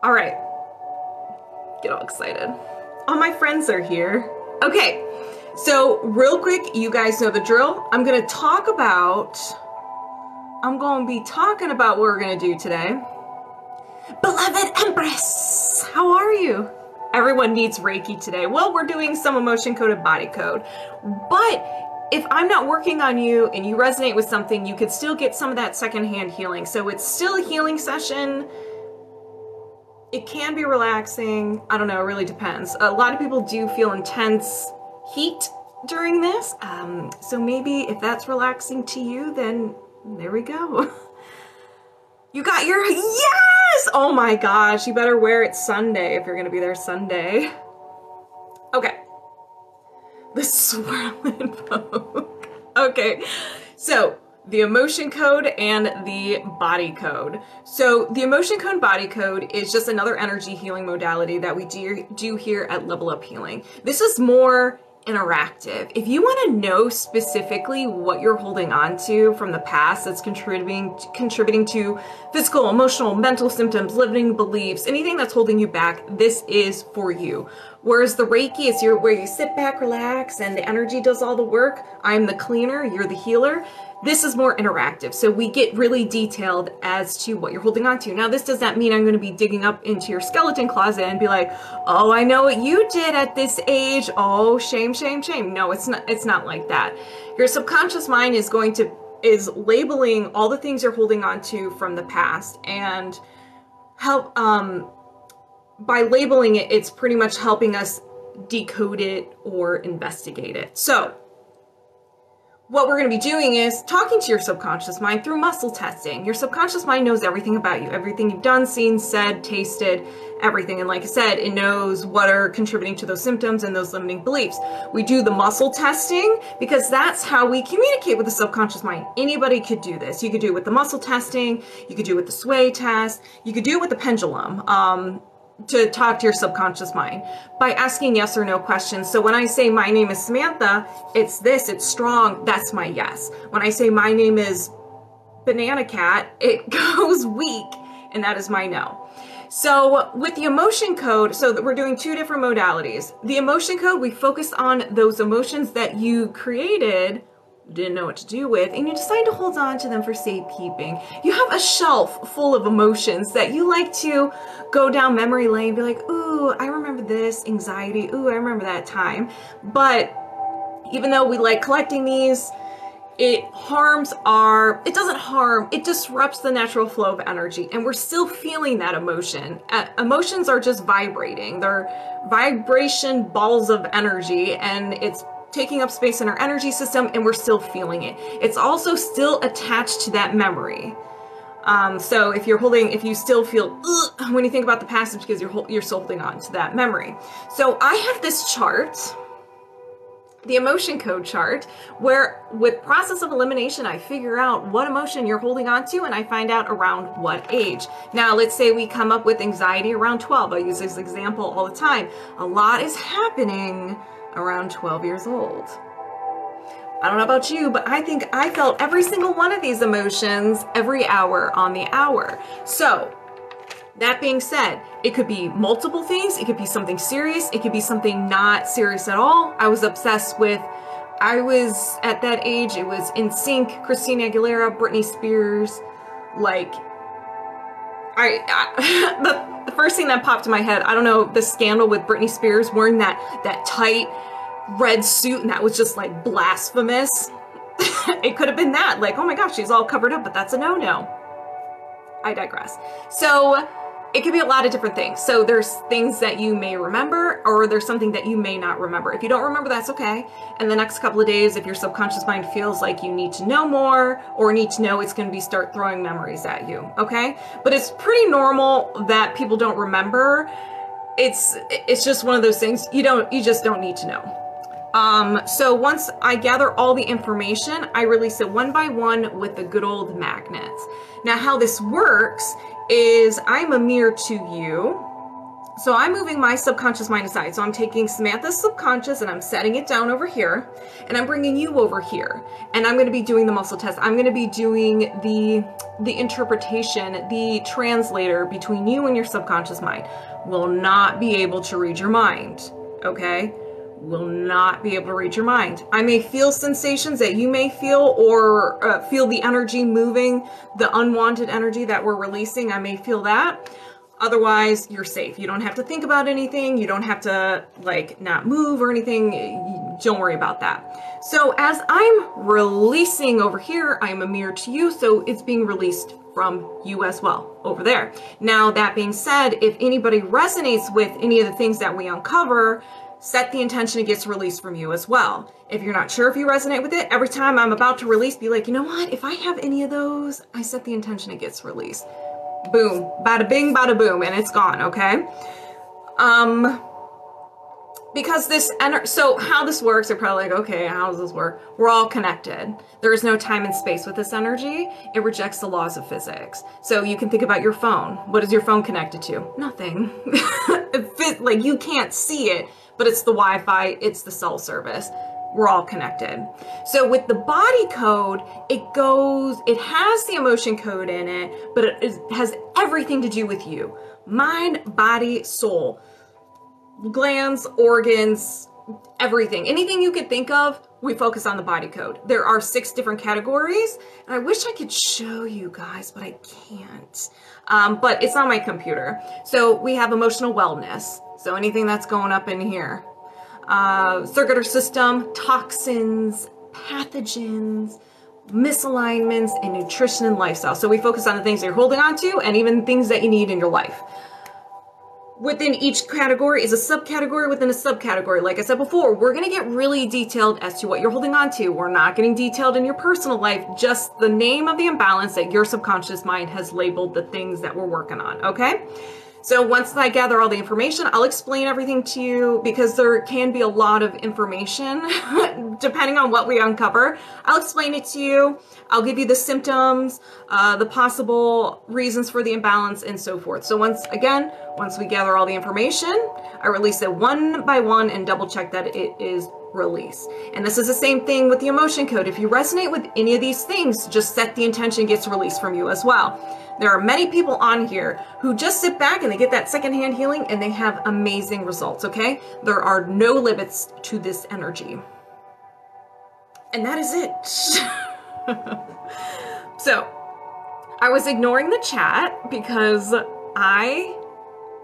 All right, get all excited. All my friends are here. Okay, so real quick, you guys know the drill. I'm gonna be talking about what we're gonna do today. Beloved Empress, how are you? Everyone needs Reiki today. Well, we're doing some emotion-coded body code, but if I'm not working on you and you resonate with something, you could still get some of that secondhand healing. So it's still a healing session. It can be relaxing. I don't know, it really depends. A lot of people do feel intense heat during this. So maybe if that's relaxing to you, then there we go. You got your, yes! Oh my gosh, you better wear it Sunday if you're gonna be there Sunday. Okay. The swirling folk. Okay, so the emotion code and the body code. So the emotion code body code is just another energy healing modality that we do here at Level Up Healing. This is more interactive. If you want to know specifically what you're holding on to from the past that's contributing to physical, emotional, mental symptoms, limiting beliefs, anything that's holding you back, this is for you. Whereas the Reiki is where you sit back, relax, and the energy does all the work. I'm the cleaner, you're the healer. This is more interactive, so we get really detailed as to what you're holding on to. Now, this does not mean I'm going to be digging up into your skeleton closet and be like, oh, I know what you did at this age. Oh, shame, shame, shame. No, it's not like that. Your subconscious mind is labeling all the things you're holding on to from the past, and help by labeling it, it's pretty much helping us decode it or investigate it. So what we're going to be doing is talking to your subconscious mind through muscle testing. Your subconscious mind knows everything about you, everything you've done, seen, said, tasted, everything. And like I said, it knows what are contributing to those symptoms and those limiting beliefs. We do the muscle testing because that's how we communicate with the subconscious mind. Anybody could do this. You could do it with the muscle testing. You could do it with the sway test. You could do it with the pendulum. To talk to your subconscious mind by asking yes or no questions. So when I say my name is Samantha, it's this, it's strong, that's my yes. When I say my name is Banana Cat, it goes weak, and that is my no. So with the emotion code, so we're doing two different modalities. The emotion code, we focus on those emotions that you created, didn't know what to do with, and you decide to hold on to them for safekeeping. You have a shelf full of emotions that you like to go down memory lane, be like, ooh, I remember this anxiety, ooh, I remember that time. But even though we like collecting these, it disrupts the natural flow of energy, and we're still feeling that emotion. Emotions are just vibrating. They're vibration balls of energy, and it's taking up space in our energy system, and we're still feeling it. It's also still attached to that memory. So if you still feel when you think about the past, it's because you're still holding on to that memory. So I have this chart, the emotion code chart, where with process of elimination, I figure out what emotion you're holding on to, and I find out around what age. Now, let's say we come up with anxiety around 12. I use this example all the time. A lot is happening around 12 years old. I don't know about you, but I think I felt every single one of these emotions every hour on the hour. So that being said, it could be multiple things. It could be something serious. It could be something not serious at all. I was at that age, it was NSYNC, Christina Aguilera, Britney Spears. Like, the first thing that popped in my head, I don't know, the scandal with Britney Spears wearing that tight red suit, and that was just like blasphemous. It could have been that, like, oh my gosh, she's all covered up, but that's a no-no. I digress. So it could be a lot of different things. So there's things that you may remember, or there's something that you may not remember. If you don't remember, that's okay. And the next couple of days, if your subconscious mind feels like you need to know more or need to know, it's going to start throwing memories at you, okay? But it's pretty normal that people don't remember. It's just one of those things you just don't need to know. So once I gather all the information, I release it one by one with the good old magnets. Now, how this works is I'm a mirror to you. So I'm moving my subconscious mind aside. So I'm taking Samantha's subconscious and I'm setting it down over here, and I'm bringing you over here. And I'm going to be doing the muscle test. I'm going to be doing the interpretation, the translator between you and your subconscious mind. Will not be able to read your mind, okay? Will not be able to read your mind. I may feel sensations that you may feel, or feel the energy moving, the unwanted energy that we're releasing. I may feel that. Otherwise, you're safe. You don't have to think about anything. You don't have to like not move or anything. Don't worry about that. So as I'm releasing over here, I'm a mirror to you. So it's being released from you as well over there. Now, that being said, if anybody resonates with any of the things that we uncover, set the intention it gets released from you as well. If you're not sure if you resonate with it, every time I'm about to release, be like, you know what? If I have any of those, I set the intention it gets released. Boom, bada bing, bada boom, and it's gone, okay? Because this, so how this works, you're probably like, okay, how does this work? We're all connected. There is no time and space with this energy. It rejects the laws of physics. So you can think about your phone. What is your phone connected to? Nothing. Like, you can't see it, but it's the Wi-Fi, it's the cell service. We're all connected. So with the body code, it has the emotion code in it, but it has everything to do with you. Mind, body, soul, glands, organs, everything. Anything you could think of, we focus on the body code. There are 6 different categories, and I wish I could show you guys, but I can't. But it's on my computer. So we have emotional wellness. So anything that's going up in here. Circular system, toxins, pathogens, misalignments, and nutrition and lifestyle. So we focus on the things that you're holding on to and even things that you need in your life. Within each category is a subcategory within a subcategory. Like I said before, we're going to get really detailed as to what you're holding on to. We're not getting detailed in your personal life, just the name of the imbalance that your subconscious mind has labeled the things that we're working on, okay? So once I gather all the information, I'll explain everything to you, because there can be a lot of information depending on what we uncover. I'll explain it to you. I'll give you the symptoms, the possible reasons for the imbalance, and so forth. So once we gather all the information, I release it one by one and double check that it is released. And this is the same thing with the emotion code. If you resonate with any of these things, just set the intention gets released from you as well. There are many people on here who just sit back and they get that secondhand healing and they have amazing results, okay? There are no limits to this energy. And that is it. So, I was ignoring the chat because I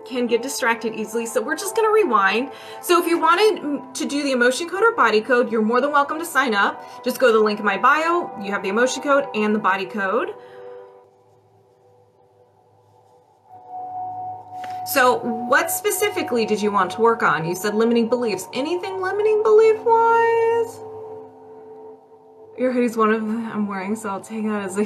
can get distracted easily, so we're just gonna rewind. So if you wanted to do the emotion code or body code, you're more than welcome to sign up. Just go to the link in my bio. You have the emotion code and the body code. So what specifically did you want to work on? You said limiting beliefs. Anything limiting belief-wise? Your hoodie's one of them I'm wearing, so I'll take that as a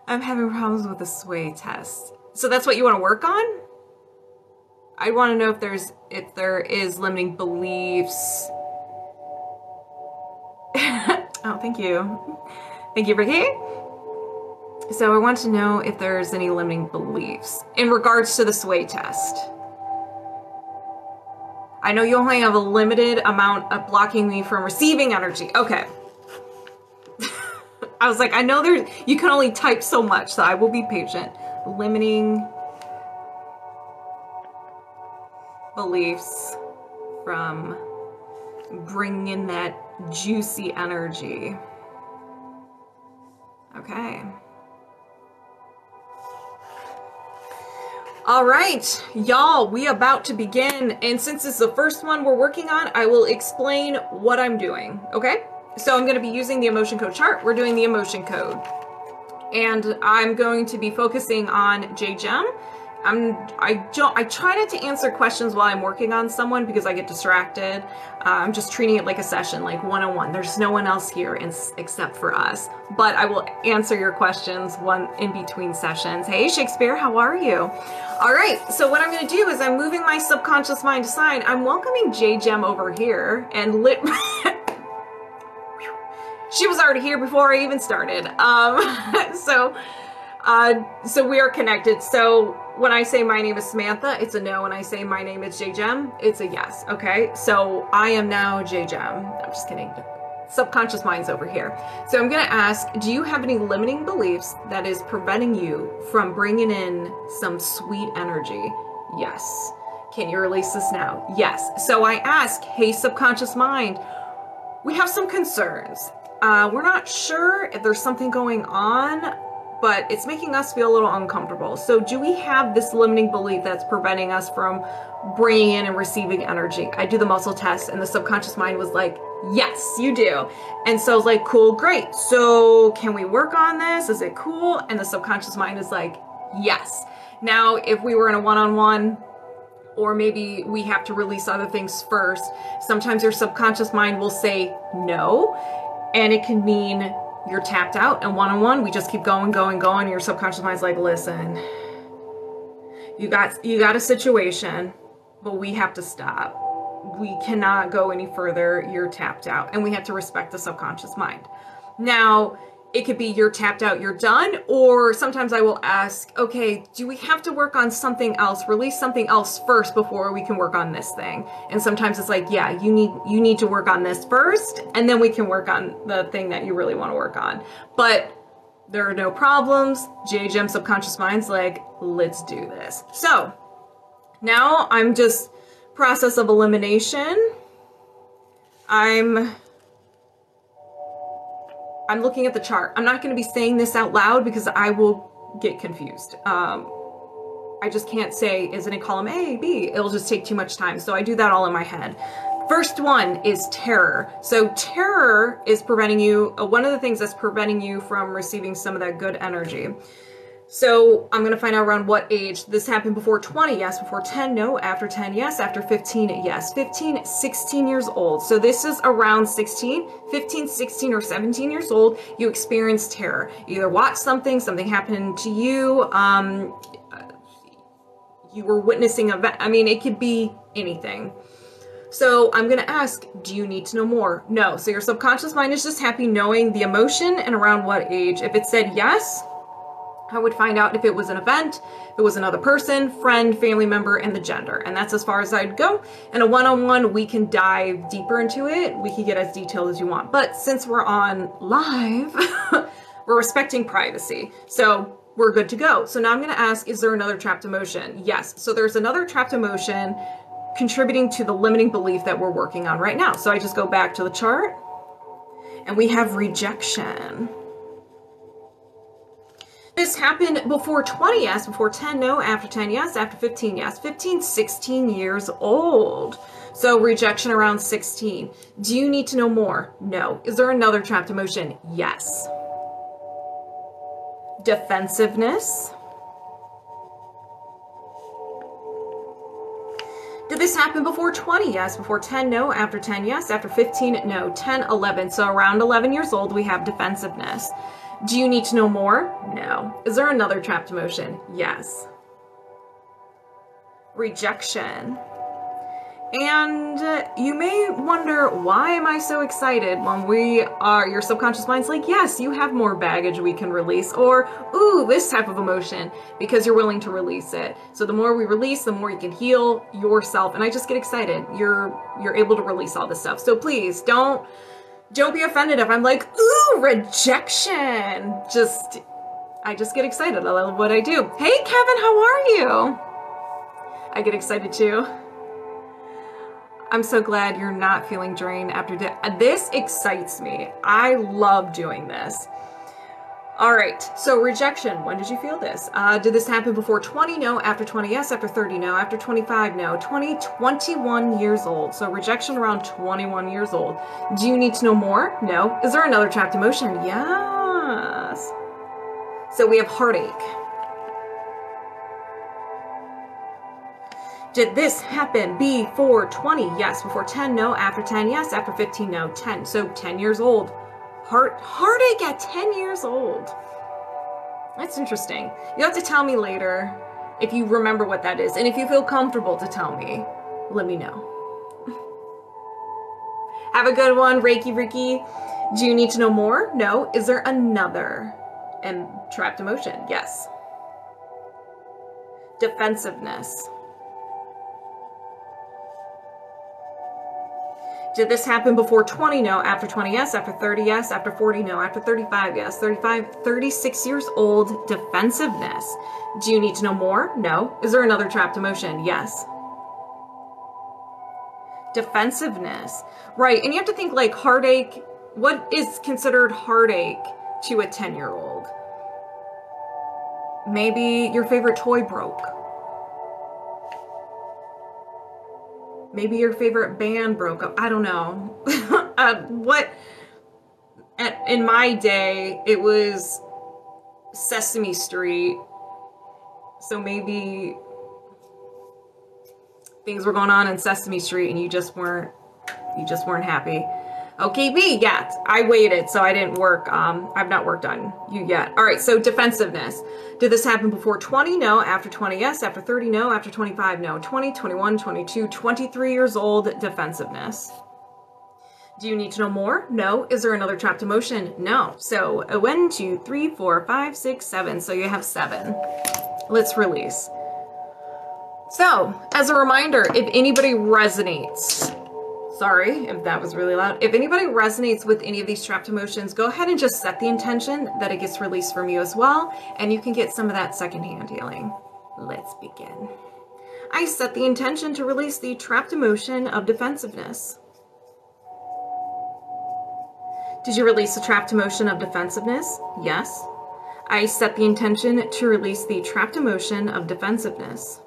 I'm having problems with the sway test. So that's what you want to work on? I want to know if there is limiting beliefs. Oh, thank you. Thank you, Ricky. So I want to know if there's any limiting beliefs in regards to the sway test. I know you only have a limited amount of blocking me from receiving energy. Okay. I was like, I know you can only type so much, so I will be patient. Limiting beliefs from bringing in that juicy energy. Okay. All right, y'all, we about to begin. And since it's the first one we're working on, I will explain what I'm doing, okay? So I'm going to be using the emotion code chart. We're doing the emotion code. And I'm going to be focusing on J-Gem. I try not to answer questions while I'm working on someone because I get distracted. I'm just treating it like a session, like one-on-one. There's no one else here except for us. But I will answer your questions in between sessions. Hey, Shakespeare, how are you? All right, so what I'm going to do is I'm moving my subconscious mind aside. I'm welcoming J-Gem over here and she was already here before I even started. So So we are connected. So when I say my name is Samantha, it's a no. When I say my name is J-Gem, it's a yes. Okay. So I am now J-Gem. I'm just kidding. Subconscious mind's over here. So I'm going to ask, do you have any limiting beliefs that is preventing you from bringing in some sweet energy? Yes. Can you release this now? Yes. So I ask, hey, subconscious mind, we have some concerns. We're not sure if there's something going on, but it's making us feel a little uncomfortable. So do we have this limiting belief that's preventing us from bringing in and receiving energy? I do the muscle test and the subconscious mind was like, yes, you do. And so I was like, cool, great. So can we work on this? Is it cool? And the subconscious mind is like, yes. Now, if we were in a one-on-one, or maybe we have to release other things first, sometimes your subconscious mind will say no, and it can mean you're tapped out, and one-on-one, we just keep going, and your subconscious mind's like, listen, you got a situation, but we have to stop. We cannot go any further. You're tapped out, and we have to respect the subconscious mind. Now, it could be you're tapped out, you're done, or sometimes I will ask, okay, do we have to work on something else, release something else first before we can work on this thing? And sometimes it's like, yeah, you need to work on this first, and then we can work on the thing that you really want to work on. But there are no problems. J-Gem subconscious mind's like, let's do this. So now I'm just process of elimination. I'm looking at the chart. I'm not going to be saying this out loud because I will get confused. I just can't say, is it in column A, B? It'll just take too much time. So I do that all in my head. First one is terror. So terror is preventing you, one of the things that's preventing you from receiving some of that good energy. So I'm going to find out around what age. This happened before 20, yes. Before 10, no. After 10, yes. After 15, yes. 15, 16 years old. So this is around 16, 15, 16, or 17 years old. You experience terror. You either watch something happened to you. You were witnessing a event. I mean, it could be anything. So I'm going to ask, do you need to know more? No. So your subconscious mind is just happy knowing the emotion and around what age. If it said yes, I would find out if it was an event, if it was another person, friend, family member, and the gender. And that's as far as I'd go. And a one-on-one, we can dive deeper into it. We can get as detailed as you want. But since we're on live, we're respecting privacy. So we're good to go. So now I'm going to ask, is there another trapped emotion? Yes. So there's another trapped emotion contributing to the limiting belief that we're working on right now. So I just go back to the chart and we have rejection. This happened before 20, yes. Before 10, no. After 10, yes. After 15, yes. 15, 16 years old. So rejection around 16. Do you need to know more? No. Is there another trapped emotion? Yes. Defensiveness. Did this happen before 20? Yes. Before 10, no. After 10, yes. After 15, no. 10, 11. So around 11 years old, we have defensiveness. Do you need to know more? No. Is there another trapped emotion? Yes. Rejection. And you may wonder, why am I so excited when your subconscious mind's like, yes, you have more baggage we can release, or, ooh, this type of emotion, because you're willing to release it. So the more we release, the more you can heal yourself. And I just get excited. You're able to release all this stuff. So please don't be offended if I'm like, ooh, rejection. I just get excited. I love what I do. Hey, Kevin, how are you? I get excited too. I'm so glad you're not feeling drained after this excites me. I love doing this. All right, so rejection. When did you feel this? Did this happen before 20? No. After 20, yes. After 30, no. After 25, no. 21 years old. So rejection around 21 years old. Do you need to know more? No. Is there another trapped emotion? Yes. So we have heartache. Did this happen before 20? Yes. Before 10? No. After 10? Yes. After 15? No. 10. So 10 years old. Heartache at 10 years old. That's interesting. You have to tell me later if you remember what that is. And if you feel comfortable to tell me, let me know. Have a good one, Reiki Ricky. Do you need to know more? No. Is there another and trapped emotion? Yes. Defensiveness. Did this happen before 20? No. After 20? Yes. After 30? Yes. After 40? No. After 35? Yes. 36 years old. Defensiveness. Do you need to know more? No. Is there another trapped emotion? Yes. Defensiveness. Right. And you have to think like heartache. What is considered heartache to a 10-year-old? Maybe your favorite toy broke. Maybe your favorite band broke up. I don't know. In my day, it was Sesame Street. So maybe things were going on in Sesame Street and you just weren't happy. Okay, B, yeah, I waited, so I didn't work. I've not worked on you yet. All right, so defensiveness. Did this happen before 20? No. After 20? Yes. After 30? No. After 25? No. 20, 21, 22, 23 years old. Defensiveness. Do you need to know more? No. Is there another trapped emotion? No. So 1, 2, 3, 4, 5, 6, 7. So you have 7. Let's release. So, as a reminder, if anybody resonates, sorry if that was really loud. If anybody resonates with any of these trapped emotions, go ahead and just set the intention that it gets released from you as well, and you can get some of that secondhand healing. Let's begin. I set the intention to release the trapped emotion of defensiveness. Did you release the trapped emotion of defensiveness? Yes. I set the intention to release the trapped emotion of defensiveness.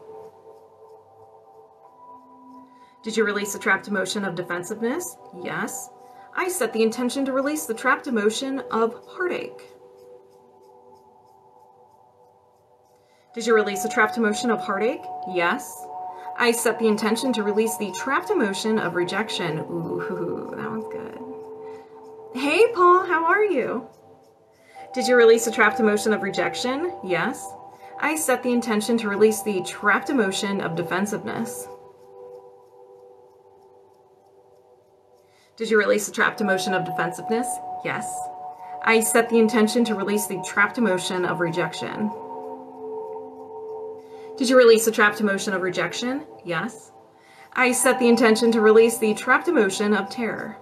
Did you release the trapped emotion of defensiveness? Yes. I set the intention to release the trapped emotion of heartache. Did you release the trapped emotion of heartache? Yes. I set the intention to release the trapped emotion of rejection. Ooh, that one's good. Hey, Paul, how are you? Did you release the trapped emotion of rejection? Yes. I set the intention to release the trapped emotion of defensiveness. Did you release the trapped emotion of defensiveness? Yes. I set the intention to release the trapped emotion of rejection. Did you release the trapped emotion of rejection? Yes. I set the intention to release the trapped emotion of terror.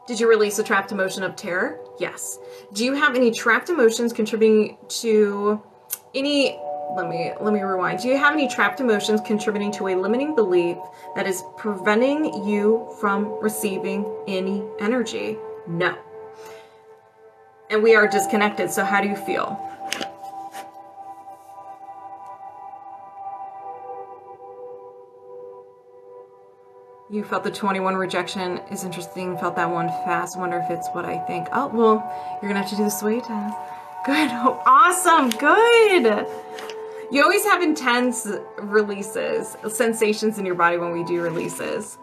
Did you release the trapped emotion of terror? Yes. Do you have any trapped emotions contributing to any... Let me rewind. Do you have any trapped emotions contributing to a limiting belief that is preventing you from receiving any energy? No. And we are disconnected, so how do you feel? You felt the 21 rejection is interesting. Felt that one fast. Wonder if it's what I think. Oh, well, you're going to have to do the sway test. Good. Oh, awesome. Good. You always have intense releases, sensations in your body when we do releases.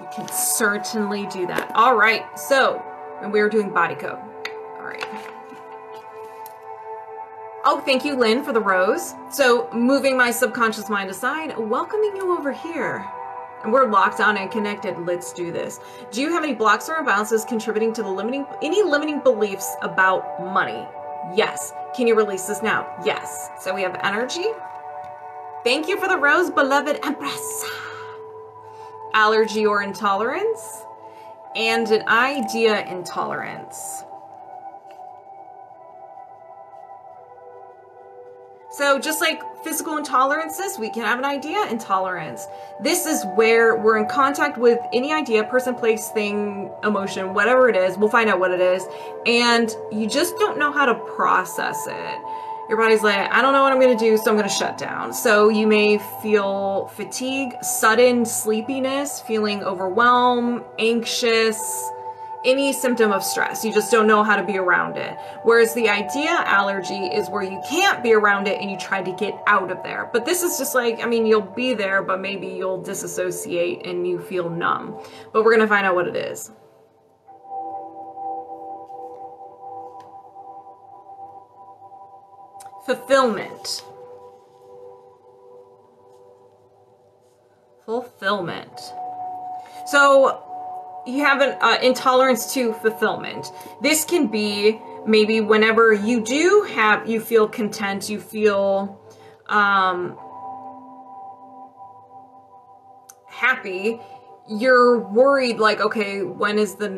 We can certainly do that. All right. So, and we were doing body code. All right. Oh, thank you, Lynn, for the rose. So, moving my subconscious mind aside, welcoming you over here. And we're locked on and connected. Let's do this. Do you have any blocks or imbalances contributing to any limiting beliefs about money? Yes. Can you release this now? Yes. So we have energy. Thank you for the rose, beloved Empress. Allergy or intolerance. And an idea intolerance. So just like physical intolerances, we can have an idea intolerance. This is where we're in contact with any idea, person, place, thing, emotion, whatever it is. We'll find out what it is. And you just don't know how to process it. Your body's like, I don't know what I'm going to do, so I'm going to shut down. So you may feel fatigue, sudden sleepiness, feeling overwhelmed, anxious, any symptom of stress. You just don't know how to be around it. Whereas the idea allergy is where you can't be around it and you try to get out of there. But this is just like, I mean, you'll be there, but maybe you'll disassociate and you feel numb. But we're going to find out what it is. Fulfillment. Fulfillment. So you have an intolerance to fulfillment. This can be maybe whenever you do have, you feel content, you feel happy, you're worried like, okay, when is something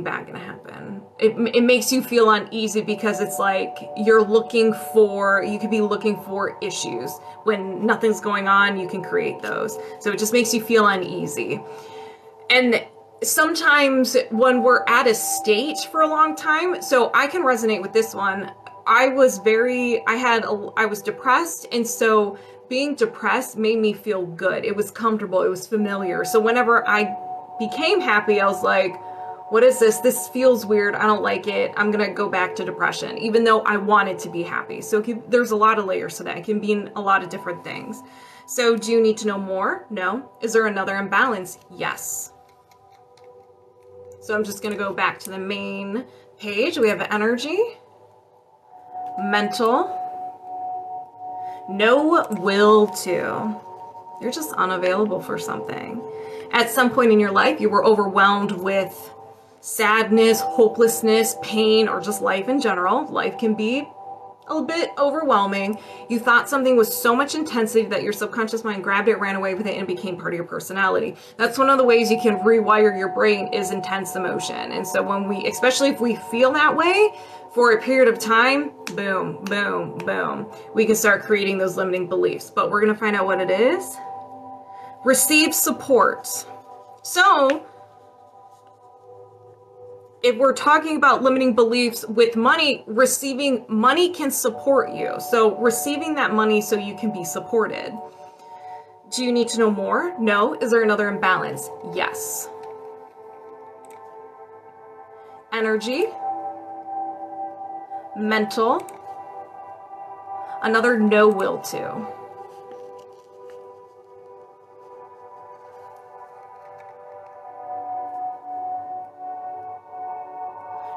bad gonna happen? It makes you feel uneasy because it's like you could be looking for issues. When nothing's going on, you can create those. So it just makes you feel uneasy. And sometimes when we're at a state for a long time, so I can resonate with this one. I was depressed, and so being depressed made me feel good. It was comfortable, it was familiar. So whenever I became happy, I was like, what is this? This feels weird. I don't like it. I'm gonna go back to depression, even though I wanted to be happy. So there's a lot of layers to that. It can mean a lot of different things. So do you need to know more? No. Is there another imbalance? Yes. So I'm just gonna go back to the main page. We have energy, mental, no will to. You're just unavailable for something. At some point in your life, you were overwhelmed with sadness, hopelessness, pain, or just life in general. Life can be a little bit overwhelming. You thought something was so much intensity that your subconscious mind grabbed it, ran away with it, and became part of your personality. That's one of the ways you can rewire your brain, is intense emotion. And so especially if we feel that way for a period of time, boom, boom, boom, we can start creating those limiting beliefs. But we're gonna find out what it is. Receive support. So if we're talking about limiting beliefs with money, receiving money can support you. So receiving that money so you can be supported. Do you need to know more? No. Is there another imbalance? Yes. Energy, mental, another no will to.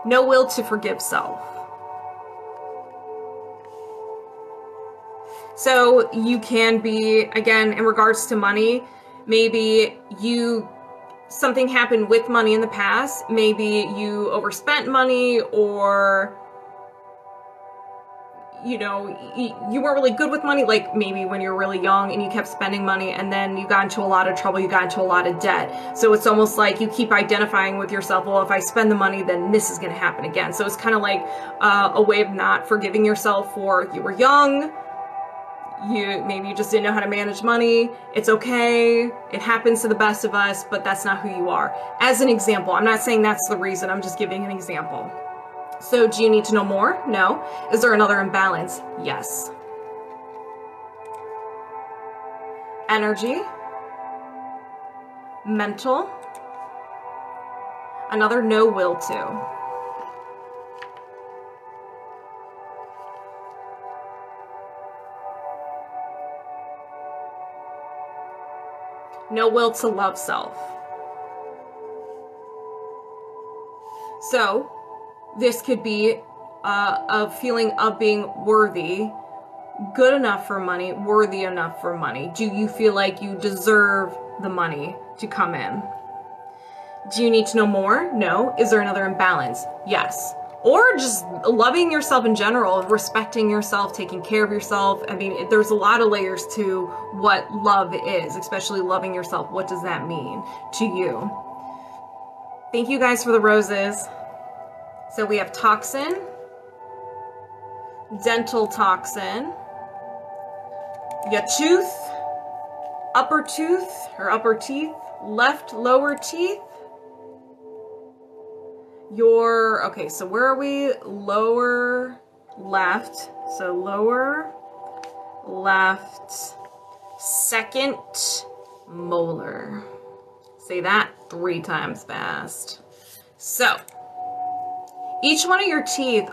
No will to forgive self. So you can be, again, in regards to money, maybe something happened with money in the past. Maybe you overspent money, or you weren't really good with money, like maybe when you're really young and you kept spending money, and then you got into a lot of trouble, you got into a lot of debt. So it's almost like you keep identifying with yourself, well, if I spend the money, then this is going to happen again. So it's kind of like a way of not forgiving yourself for you were young, maybe you just didn't know how to manage money. It's okay, it happens to the best of us, but that's not who you are. As an example, I'm not saying that's the reason, I'm just giving an example. So do you need to know more? No. Is there another imbalance? Yes. Energy, mental, another no will to. No will to love self. So this could be a feeling of being worthy, good enough for money, worthy enough for money. Do you feel like you deserve the money to come in? Do you need to know more? No. Is there another imbalance? Yes. Or just loving yourself in general, respecting yourself, taking care of yourself. I mean, there's a lot of layers to what love is, especially loving yourself. What does that mean to you? Thank you guys for the roses. So we have toxin, dental toxin, your tooth, upper tooth or upper teeth, left lower teeth, okay, so where are we? Lower left, so lower left, second molar. Say that 3 times fast. So each one of your teeth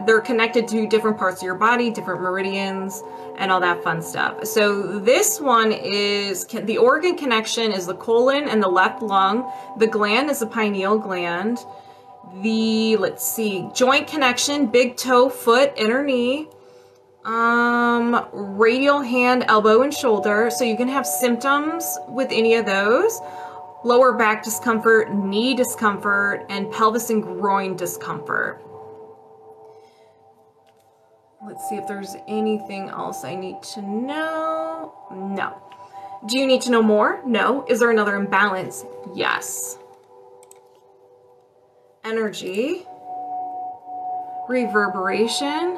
they're connected to different parts of your body, different meridians, and all that fun stuff. So this one is, the organ connection is the colon and the left lung. The gland is the pineal gland. Let's see, joint connection, big toe, foot, inner knee, radial hand, elbow, and shoulder. So you can have symptoms with any of those. lower back discomfort, knee discomfort, and pelvis and groin discomfort. Let's see if there's anything else I need to know. No. Do you need to know more? No. Is there another imbalance? Yes. Energy. Reverberation.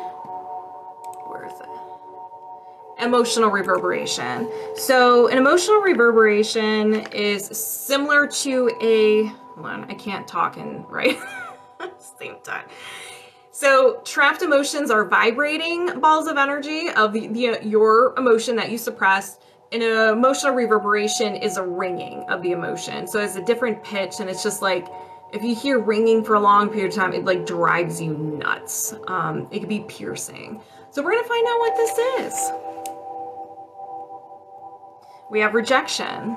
Where is it? Emotional reverberation. So an emotional reverberation is similar to a, hold on, I can't talk and write at the same time. So trapped emotions are vibrating balls of energy of your emotion that you suppressed. And an emotional reverberation is a ringing of the emotion. So it's a different pitch, and it's just like, if you hear ringing for a long period of time, it like drives you nuts. It could be piercing. So we're gonna find out what this is. We have rejection.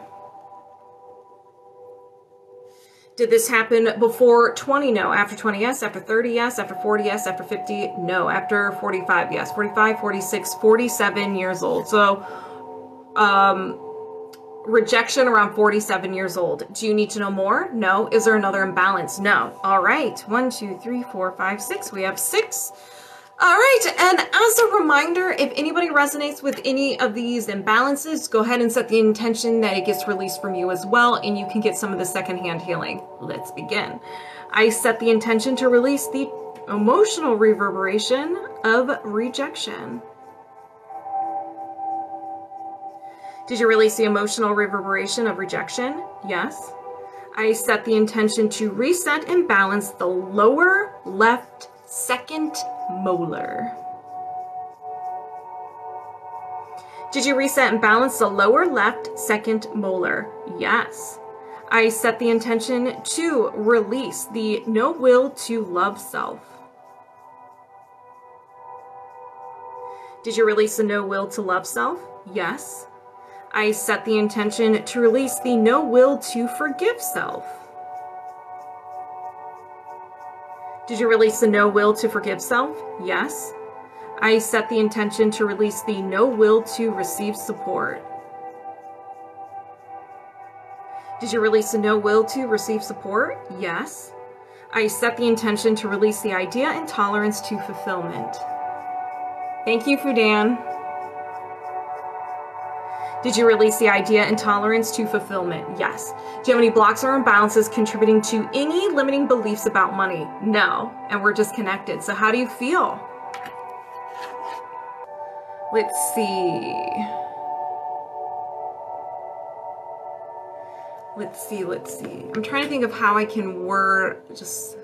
Did this happen before 20? No. After 20, yes. After 30, yes. After 40, yes. After 50, no. After 45, yes. 45, 46, 47 years old. So, rejection around 47 years old. Do you need to know more? No. Is there another imbalance? No. All right. 1, 2, 3, 4, 5, 6. We have 6. All right. And as a reminder, if anybody resonates with any of these imbalances, go ahead and set the intention that it gets released from you as well, and you can get some of the secondhand healing. Let's begin. I set the intention to release the emotional reverberation of rejection. Did you release the emotional reverberation of rejection? Yes. I set the intention to reset and balance the lower left second molar. Did you reset and balance the lower left second molar? Yes. I set the intention to release the no will to love self. Did you release the no will to love self? Yes. I set the intention to release the no will to forgive self. Did you release the no will to forgive self? Yes. I set the intention to release the no will to receive support. Did you release the no will to receive support? Yes. I set the intention to release the idea and tolerance to fulfillment. Thank you, Fudan. Did you release the idea and tolerance to fulfillment? Yes. Do you have any blocks or imbalances contributing to any limiting beliefs about money? No. And we're disconnected. So how do you feel? Let's see. Let's see. I'm trying to think of how I can word just...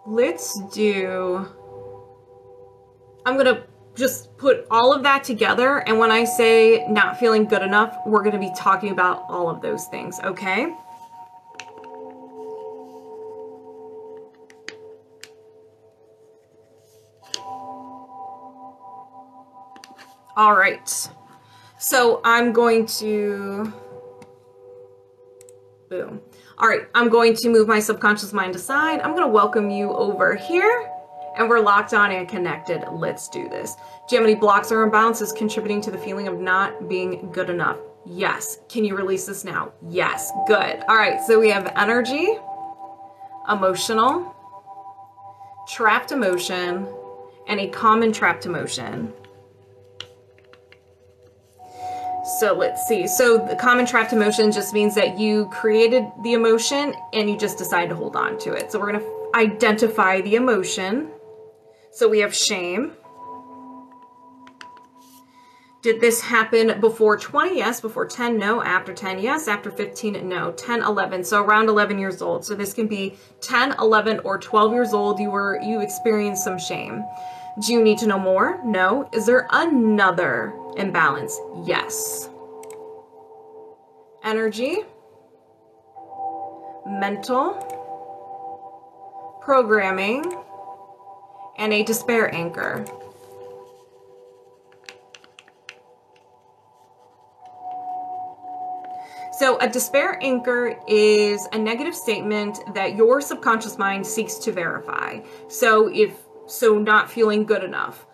Let's do... I'm going to just put all of that together, and when I say not feeling good enough, we're going to be talking about all of those things, okay? All right. So I'm going to... Boom. All right, I'm going to move my subconscious mind aside. I'm going to welcome you over here, and we're locked on and connected. Let's do this. Do you have any blocks or imbalances contributing to the feeling of not being good enough? Yes. Can you release this now? Yes. Good. All right, so we have energy, emotional, trapped emotion, and a common trapped emotion. So let's see. So the common trapped emotion just means that you created the emotion and you just decide to hold on to it. So we're going to identify the emotion. So we have shame. Did this happen before 20? Yes. Before 10? No. After 10? Yes. After 15? No. 10, 11. So around 11 years old. So this can be 10, 11, or 12 years old. You experienced some shame. Do you need to know more? No. Is there another imbalance? Yes. Energy, mental, programming, and a despair anchor. So a despair anchor is a negative statement that your subconscious mind seeks to verify. So not feeling good enough.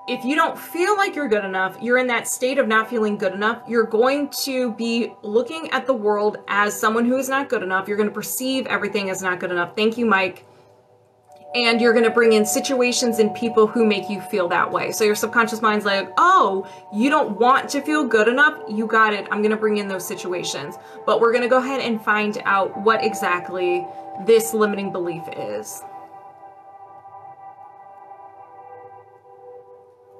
if you don't feel like you're good enough, you're in that state of not feeling good enough, you're going to be looking at the world as someone who is not good enough. You're going to perceive everything as not good enough. Thank you, Mike. And you're going to bring in situations and people who make you feel that way. So your subconscious mind's like, oh, you don't want to feel good enough? You got it. I'm going to bring in those situations. But we're going to go ahead and find out what exactly this limiting belief is.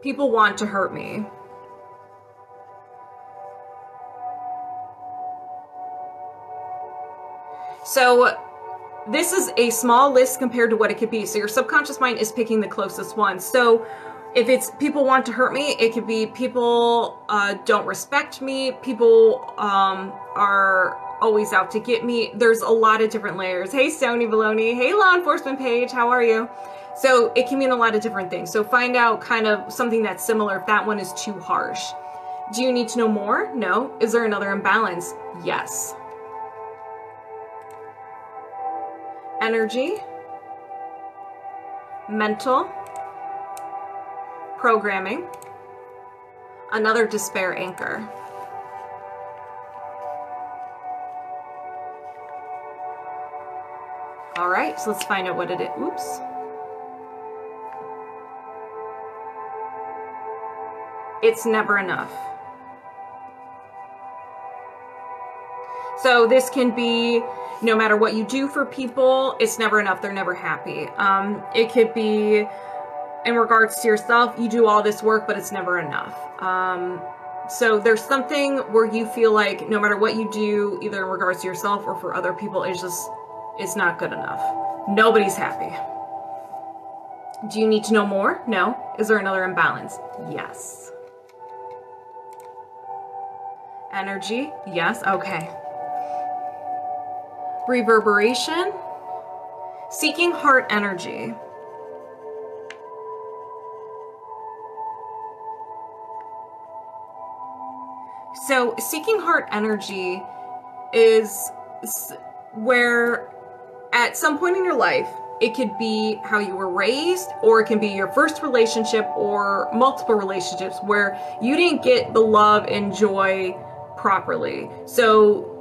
People want to hurt me. So this is a small list compared to what it could be. So your subconscious mind is picking the closest one. So if it's people want to hurt me, it could be people don't respect me, people are always out to get me. There's a lot of different layers. Hey, Sony Baloney. Hey, Law Enforcement Page. How are you? So it can mean a lot of different things. So find out kind of something that's similar if that one is too harsh. Do you need to know more? No. Is there another imbalance? Yes. Energy, mental, programming, another despair anchor. All right, so let's find out what it is. Oops. It's never enough. So this can be no matter what you do for people, it's never enough. They're never happy. It could be in regards to yourself, you do all this work, but it's never enough. So there's something where you feel like no matter what you do, either in regards to yourself or for other people, it's not good enough. Nobody's happy. Do you need to know more? No. Is there another imbalance? Yes. Energy? Yes. Okay. Reverberation, seeking heart energy. So seeking heart energy is where at some point in your life, it could be how you were raised, or it can be your first relationship or multiple relationships where you didn't get the love and joy properly. So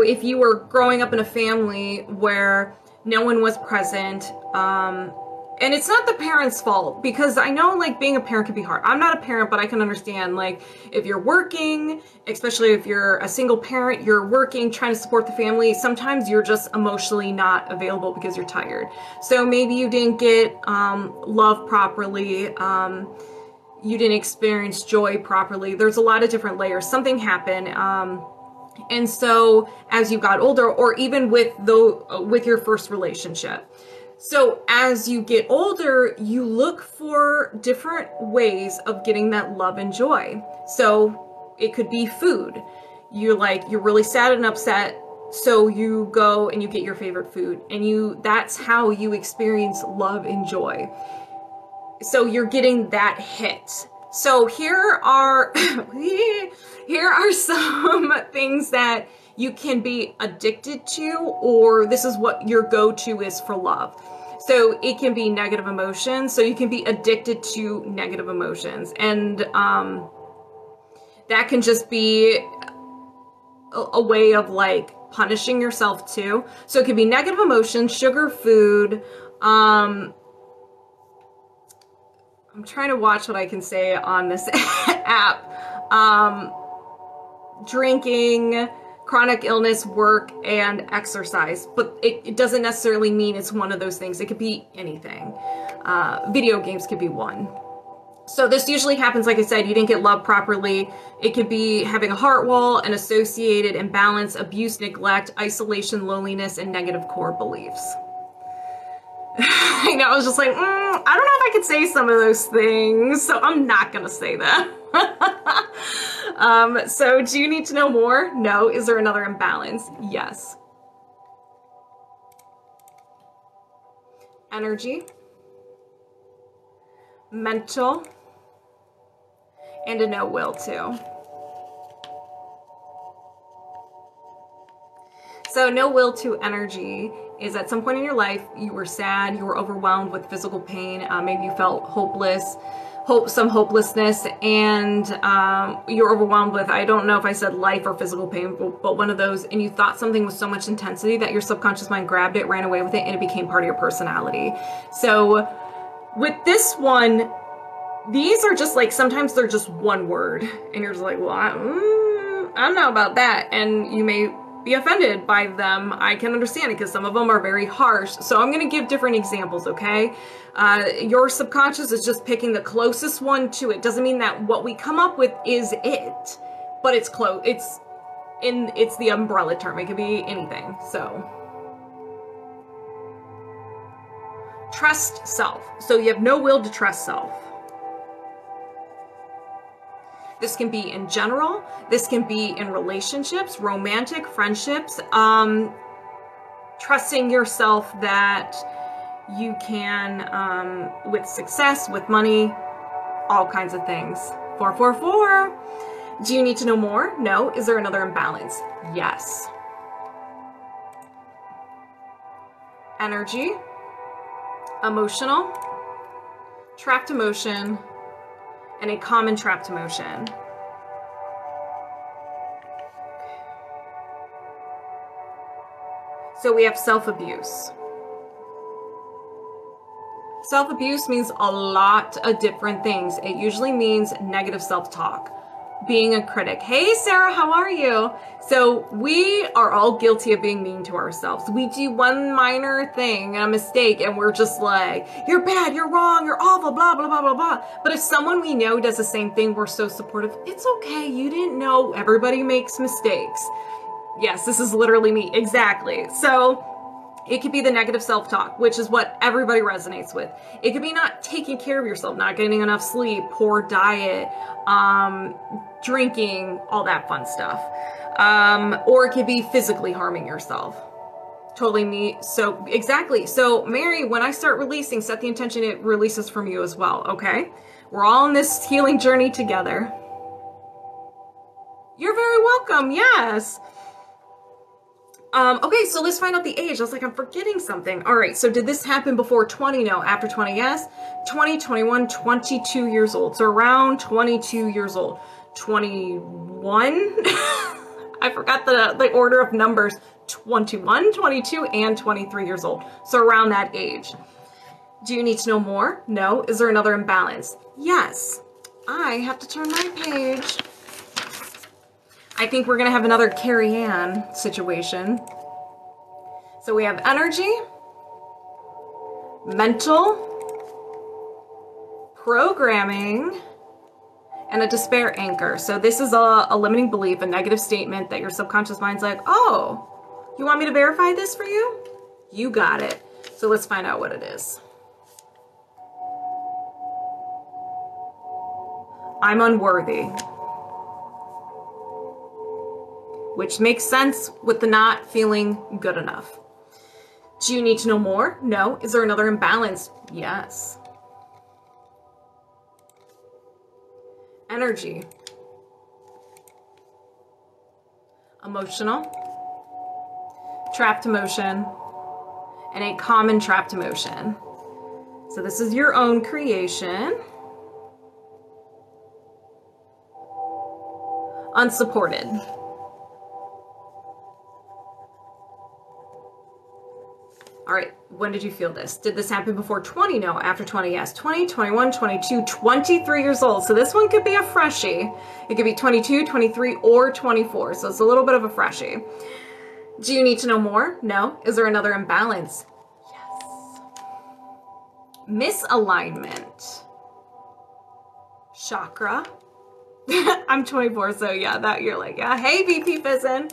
if you were growing up in a family where no one was present, and it's not the parent's fault, because I know like being a parent can be hard. I'm not a parent, but I can understand like if you're working, especially if you're a single parent, you're working, trying to support the family, sometimes you're just emotionally not available because you're tired. So maybe you didn't get love properly, you didn't experience joy properly. There's a lot of different layers. Something happened. And so as you got older, or even with your first relationship. So as you get older, you look for different ways of getting that love and joy. So it could be food. You're really sad and upset. So you go and you get your favorite food, and that's how you experience love and joy. So you're getting that hit. So here are some things that you can be addicted to, or this is what your go-to is for love. So it can be negative emotions. So you can be addicted to negative emotions, and that can just be a way of like punishing yourself too. So it could be negative emotions, sugar, food. I'm trying to watch what I can say on this app. Drinking, chronic illness, work, and exercise. But it doesn't necessarily mean it's one of those things. It could be anything. Video games could be one. So this usually happens, like I said, you didn't get love properly. It could be having a heart wall, an associated imbalance, abuse, neglect, isolation, loneliness, and negative core beliefs. I know, I was just like, I don't know if I could say some of those things, so I'm not gonna say that. So do you need to know more? No. Is there another imbalance? Yes. Energy, mental, and a no will too. So no will to energy is at some point in your life, you were sad, you were overwhelmed with physical pain, maybe you felt hopeless, some hopelessness, and you're overwhelmed with, I don't know if I said life or physical pain, but one of those, and you thought something with so much intensity that your subconscious mind grabbed it, ran away with it, and it became part of your personality. So with this one, these are just like, sometimes they're just one word, and you're just like, well, I don't know about that, and you may be offended by them. I can understand it because some of them are very harsh. So I'm going to give different examples, okay? Your subconscious is just picking the closest one to it. Doesn't mean that what we come up with is it, but it's close. It's the umbrella term. It could be anything. So trust self. So you have no will to trust self. This can be in general. This can be in relationships, romantic, friendships, trusting yourself that you can, with success, with money, all kinds of things. 444. Do you need to know more? No. Is there another imbalance? Yes. Energy, emotional, trapped emotion, and a common trapped emotion. So we have self-abuse. Self-abuse means a lot of different things. It usually means negative self-talk, being a critic. Hey, Sarah, how are you? So we are all guilty of being mean to ourselves. We do one minor thing, a mistake, and we're just like, you're bad, you're wrong, you're awful, blah, blah, blah, blah, blah. But if someone we know does the same thing, we're so supportive. It's okay, you didn't know. Everybody makes mistakes. Yes, this is literally me. Exactly. So it could be the negative self-talk, which is what everybody resonates with. It could be not taking care of yourself, not getting enough sleep, poor diet, drinking, all that fun stuff. Or it could be physically harming yourself. Totally me. So exactly. So Mary, when I start releasing, set the intention, it releases from you as well. Okay. We're all on this healing journey together. You're very welcome. Yes. Okay, so let's find out the age. I was like, I'm forgetting something. All right, so did this happen before 20? No. After 20? Yes. 20, 21, 22 years old. So around 22 years old. 21? I forgot the order of numbers. 21, 22, and 23 years old. So around that age. Do you need to know more? No. Is there another imbalance? Yes. I have to turn my page. I think we're going to have another Carrie Ann situation. So we have energy, mental, programming, and a despair anchor. So this is a limiting belief, a negative statement that your subconscious mind's like, oh, you want me to verify this for you? You got it. So let's find out what it is. I'm unworthy. Which makes sense with the not feeling good enough. Do you need to know more? No. Is there another imbalance? Yes. Energy. Emotional. Trapped emotion. And a common trapped emotion. So this is your own creation. Unsupported. All right, when did you feel this? Did this happen before 20? No. After 20? Yes. 20, 21, 22, 23 years old. So this one could be a freshie. It could be 22, 23, or 24. So it's a little bit of a freshie. Do you need to know more? No. Is there another imbalance? Yes. Misalignment. Chakra. I'm 24, so yeah, that you're like, yeah, hey, Bpfizzin.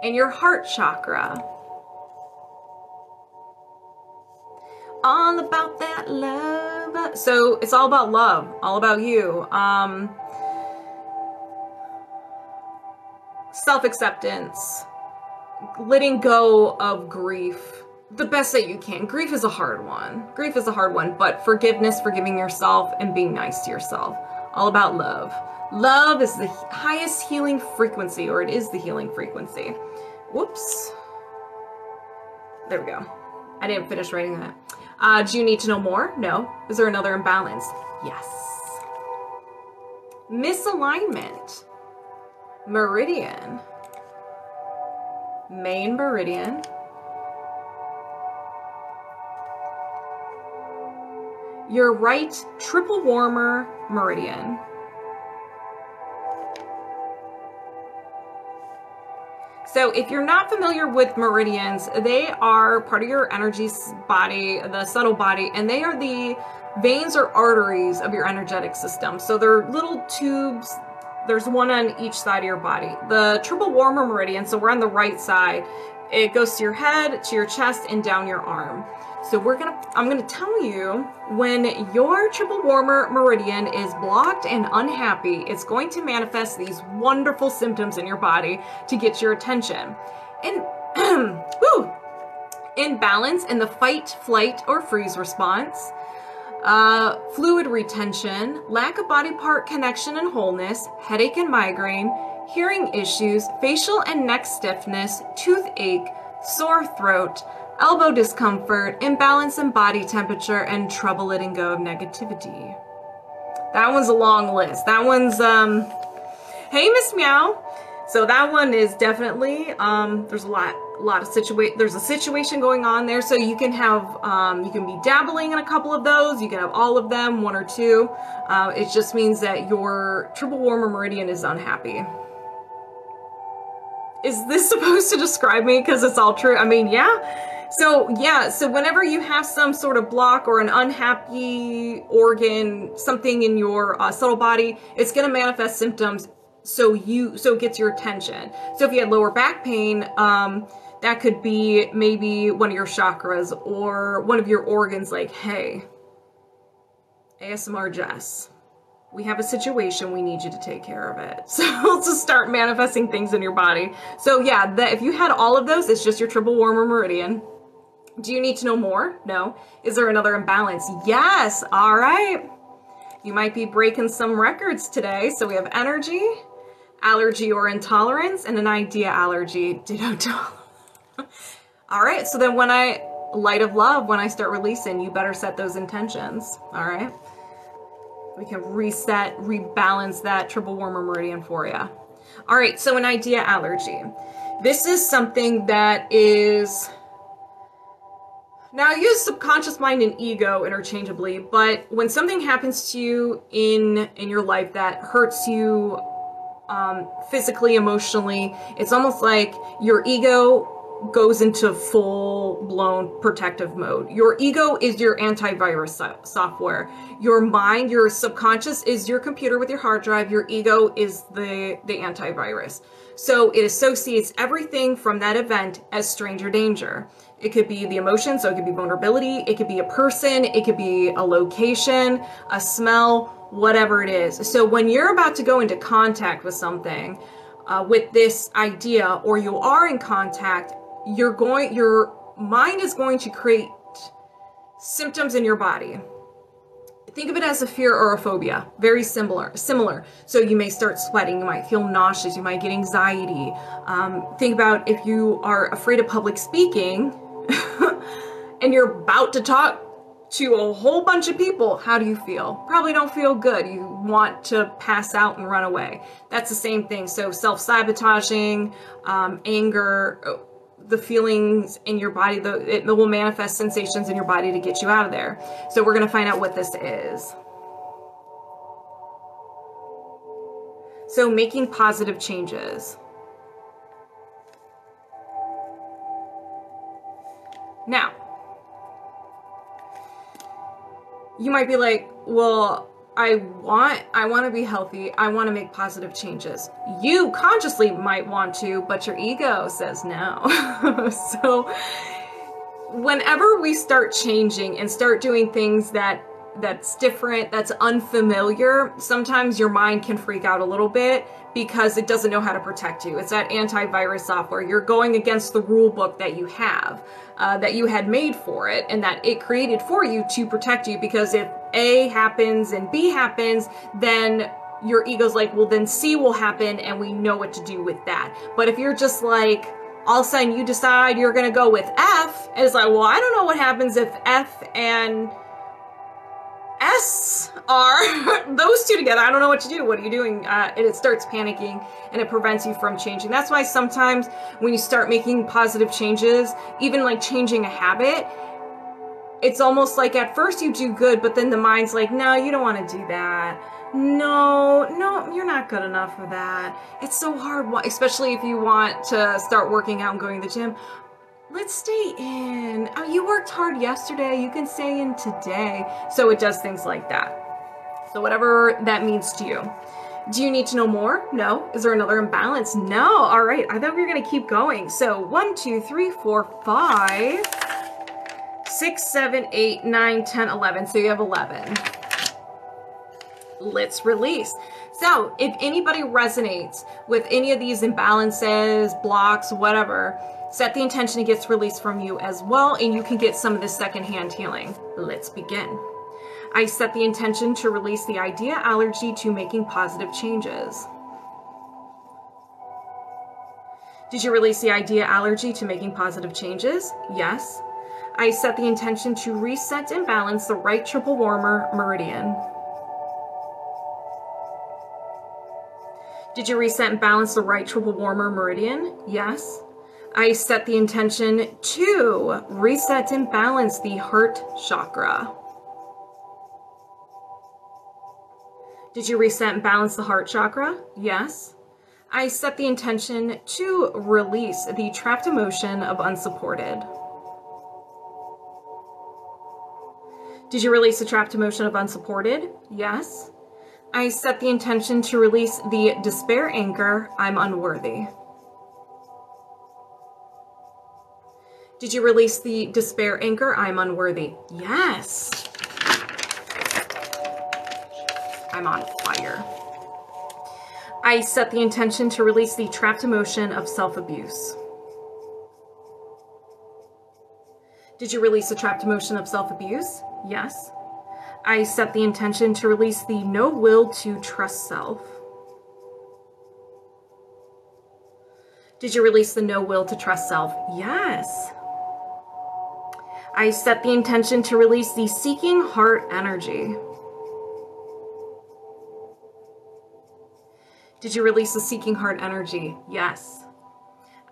And your heart chakra. All about that love. So it's all about love, all about you. Self-acceptance, letting go of grief the best that you can. Grief is a hard one. Grief is a hard one, but forgiveness, forgiving yourself, and being nice to yourself. All about love. Love is the highest healing frequency, or it is the healing frequency. Whoops. There we go. I didn't finish writing that. Do you need to know more? No. Is there another imbalance? Yes. Misalignment. Meridian. Main meridian. Your right triple warmer meridian. So if you're not familiar with meridians, they are part of your energy body, the subtle body, and they are the veins or arteries of your energetic system. So they're little tubes. There's one on each side of your body. The triple warmer meridian, so we're on the right side, it goes to your head, to your chest, and down your arm. So I'm gonna tell you when your triple warmer meridian is blocked and unhappy, it's going to manifest these wonderful symptoms in your body to get your attention. Imbalance in the fight, flight, or freeze response. Fluid retention, lack of body part connection and wholeness, headache and migraine, hearing issues, facial and neck stiffness, toothache, sore throat, elbow discomfort, imbalance in body temperature, and trouble letting go of negativity. That one's a long list. That one's, hey, Miss Meow. So that one is definitely, there's there's a situation going on there. So you can have, you can be dabbling in a couple of those. You can have all of them, one or two. It just means that your triple warmer meridian is unhappy. Is this supposed to describe me? Because it's all true. I mean, yeah. So whenever you have some sort of block or an unhappy organ, something in your subtle body, it's going to manifest symptoms so it gets your attention. So if you had lower back pain, that could be maybe one of your chakras or one of your organs like, hey, ASMR Jess, we have a situation, we need you to take care of it. So let's just start manifesting things in your body. So yeah, if you had all of those, it's just your triple warmer meridian. Do you need to know more? No. Is there another imbalance? Yes. All right. You might be breaking some records today. So we have energy, allergy or intolerance, and an idea allergy. Ditto. All right. So then light of love, when I start releasing, you better set those intentions. All right. We can reset, rebalance that triple warmer meridian for you. All right. So an idea allergy. This is something that is... Now, I use subconscious mind and ego interchangeably, but when something happens to you in your life that hurts you physically, emotionally, it's almost like your ego goes into full-blown protective mode. Your ego is your antivirus software. Your mind, your subconscious is your computer with your hard drive. Your ego is the antivirus. So it associates everything from that event as stranger danger. It could be the emotion, so it could be vulnerability, it could be a person, it could be a location, a smell, whatever it is. So when you're about to go into contact with something, with this idea, or you are in contact, your mind is going to create symptoms in your body. Think of it as a fear or a phobia, very similar. So you may start sweating, you might feel nauseous, you might get anxiety. Think about if you are afraid of public speaking and you're about to talk to a whole bunch of people, how do you feel? Probably don't feel good. You want to pass out and run away. That's the same thing. So self-sabotaging, anger, the feelings in your body, it will manifest sensations in your body to get you out of there. So we're going to find out what this is. So making positive changes. Now, you might be like, well, I want to be healthy. I want to make positive changes. You consciously might want to, but your ego says no. So whenever we start changing and start doing things that's different, that's unfamiliar, sometimes your mind can freak out a little bit because it doesn't know how to protect you. It's that antivirus software. You're going against the rule book that you have, that you had made for it and that it created for you to protect you, because if A happens and B happens, then your ego's like, well, then C will happen and we know what to do with that. But if you're just like, all of a sudden you decide you're going to go with F, and it's like, well, I don't know what happens if F and S are those two together. I don't know what to do. What are you doing? And it starts panicking, and it prevents you from changing. That's why sometimes when you start making positive changes, even like changing a habit, it's almost like at first you do good, but then the mind's like, no, you don't want to do that. No, you're not good enough for that. It's so hard, especially if you want to start working out and going to the gym. Let's stay in. Oh, you worked hard yesterday. You can stay in today. So it does things like that. So whatever that means to you. Do you need to know more? No. Is there another imbalance? No. All right. I thought we were going to keep going. So 1, 2, 3, 4, 5, 6, 7, 8, 9, 10, 11. So you have 11. Let's release. So if anybody resonates with any of these imbalances, blocks, whatever, set the intention it gets released from you as well, and you can get some of this secondhand healing. Let's begin. I set the intention to release the idea allergy to making positive changes. Did you release the idea allergy to making positive changes? Yes. I set the intention to reset and balance the right triple warmer meridian. Did you reset and balance the right triple warmer meridian? Yes. I set the intention to reset and balance the heart chakra. Did you reset and balance the heart chakra? Yes. I set the intention to release the trapped emotion of unsupported. Did you release the trapped emotion of unsupported? Yes. I set the intention to release the despair anchor, I'm unworthy. Did you release the despair anchor, I'm unworthy? Yes. I'm on fire. I set the intention to release the trapped emotion of self-abuse. Did you release the trapped emotion of self-abuse? Yes. I set the intention to release the no will to trust self. Did you release the no will to trust self? Yes. I set the intention to release the seeking heart energy. Did you release the seeking heart energy? Yes.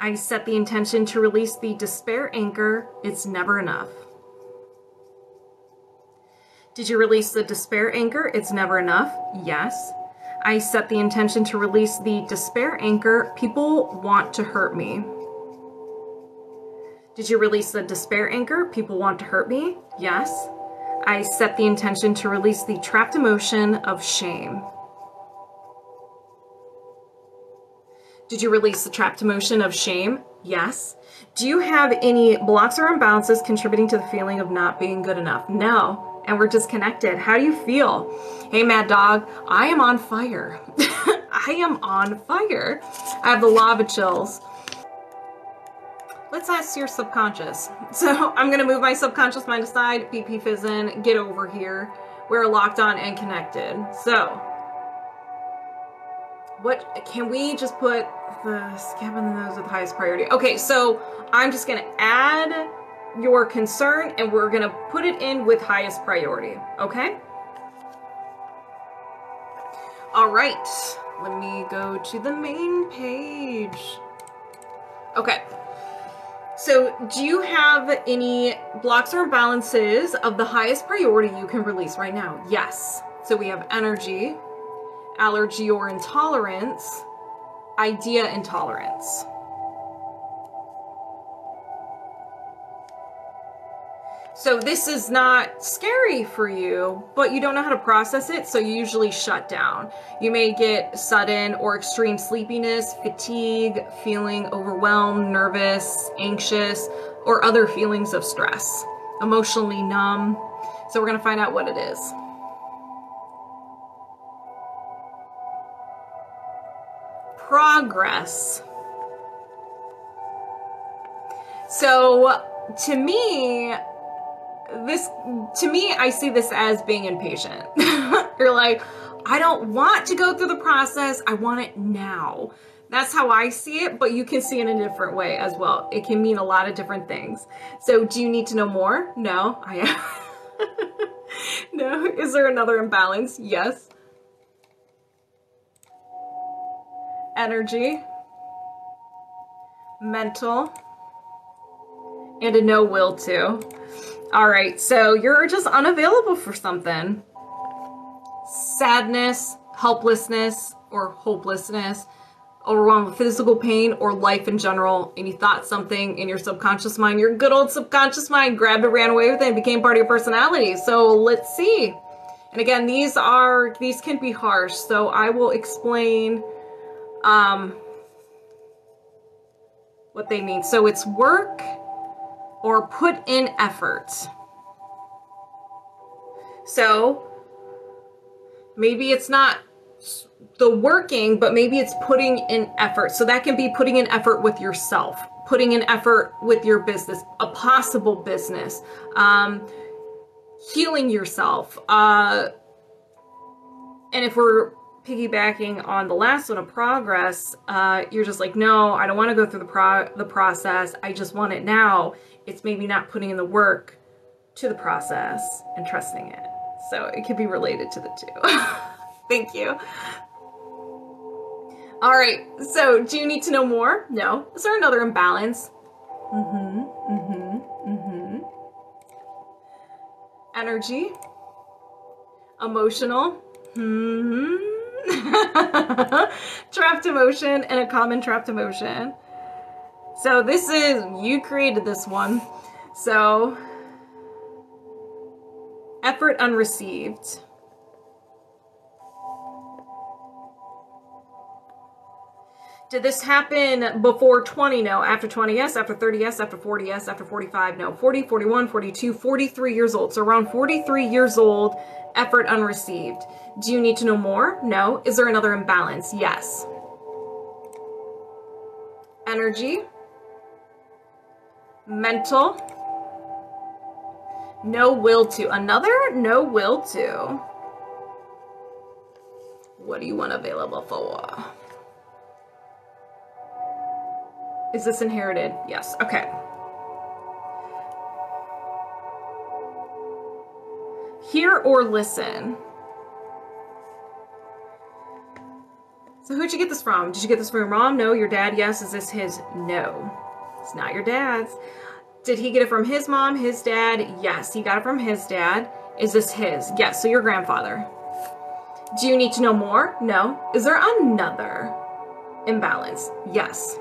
I set the intention to release the despair anchor, it's never enough. Did you release the despair anchor, it's never enough? Yes. I set the intention to release the despair anchor, people want to hurt me. Did you release the despair anchor, people want to hurt me? Yes. I set the intention to release the trapped emotion of shame. Did you release the trapped emotion of shame? Yes. Do you have any blocks or imbalances contributing to the feeling of not being good enough? No. And we're disconnected. How do you feel? Hey, Mad Dog, I am on fire. I am on fire. I have the lava chills. Let's ask your subconscious. So I'm going to move my subconscious mind aside. Bpfizzin, get over here. We're locked on and connected. So what can we just put the scab in the nose with the highest priority? Okay, so I'm just going to add your concern and we're going to put it in with highest priority. Okay? All right. Let me go to the main page. Okay. So do you have any blocks or imbalances of the highest priority you can release right now? Yes. So we have energy, allergy or intolerance, idea intolerance. So this is not scary for you, but you don't know how to process it, so you usually shut down. You may get sudden or extreme sleepiness, fatigue, feeling overwhelmed, nervous, anxious, or other feelings of stress, emotionally numb. So we're going to find out what it is. Progress. So to me, I see this as being impatient. You're like, I don't want to go through the process. I want it now. That's how I see it, but you can see it in a different way as well. It can mean a lot of different things. So do you need to know more? No, I am. No. Is there another imbalance? Yes. Energy, mental, and a no will to. All right, so you're just unavailable for something. Sadness, helplessness, or hopelessness, overwhelmed with physical pain or life in general, and you thought something in your subconscious mind, your good old subconscious mind grabbed it, ran away with it, and became part of your personality. So let's see. And again, these can be harsh, so I will explain what they mean. So it's work or put in effort. So maybe it's not the working, but maybe it's putting in effort. So that can be putting in effort with yourself, putting in effort with your business, a possible business, healing yourself. And if we're piggybacking on the last one of progress, you're just like, no, I don't want to go through the process. I just want it now. It's maybe not putting in the work to the process and trusting it. So it could be related to the two. Thank you. All right, so do you need to know more? No. Is there another imbalance? Energy, emotional, trapped emotion, and a common trapped emotion. So this is, you created this one. So, effort unreceived. Did this happen before 20? No. After 20, yes. After 30, yes. After 40, yes. After 45, no. 40, 41, 42, 43 years old. So around 43 years old, effort unreceived. Do you need to know more? No. Is there another imbalance? Yes. Energy, mental, no will to. Another no will to. What do you want available for? Is this inherited? Yes. Okay. Hear or listen. So who'd you get this from? Did you get this from your mom? No. Your dad? Yes. Is this his? No. It's not your dad's. Did he get it from his mom, his dad? Yes. He got it from his dad. Is this his? Yes. So your grandfather. Do you need to know more? No. Is there another imbalance? Yes.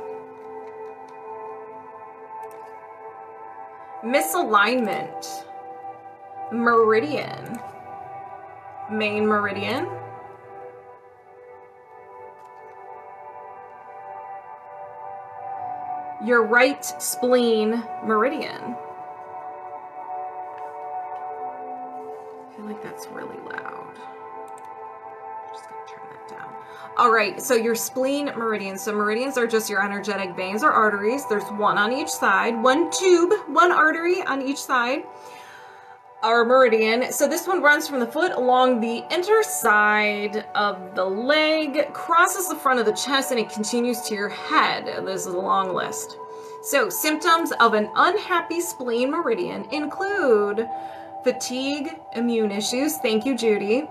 Misalignment. Meridian. Main meridian. Your right spleen meridian. I feel like that's really loud. I'm just gonna turn that down. All right, so your spleen meridian. So meridians are just your energetic veins or arteries. There's one on each side, one tube, one artery on each side. Our meridian. So this one runs from the foot along the inner side of the leg, crosses the front of the chest, and it continues to your head. This is a long list. So symptoms of an unhappy spleen meridian include fatigue, immune issues, thank you, Judy,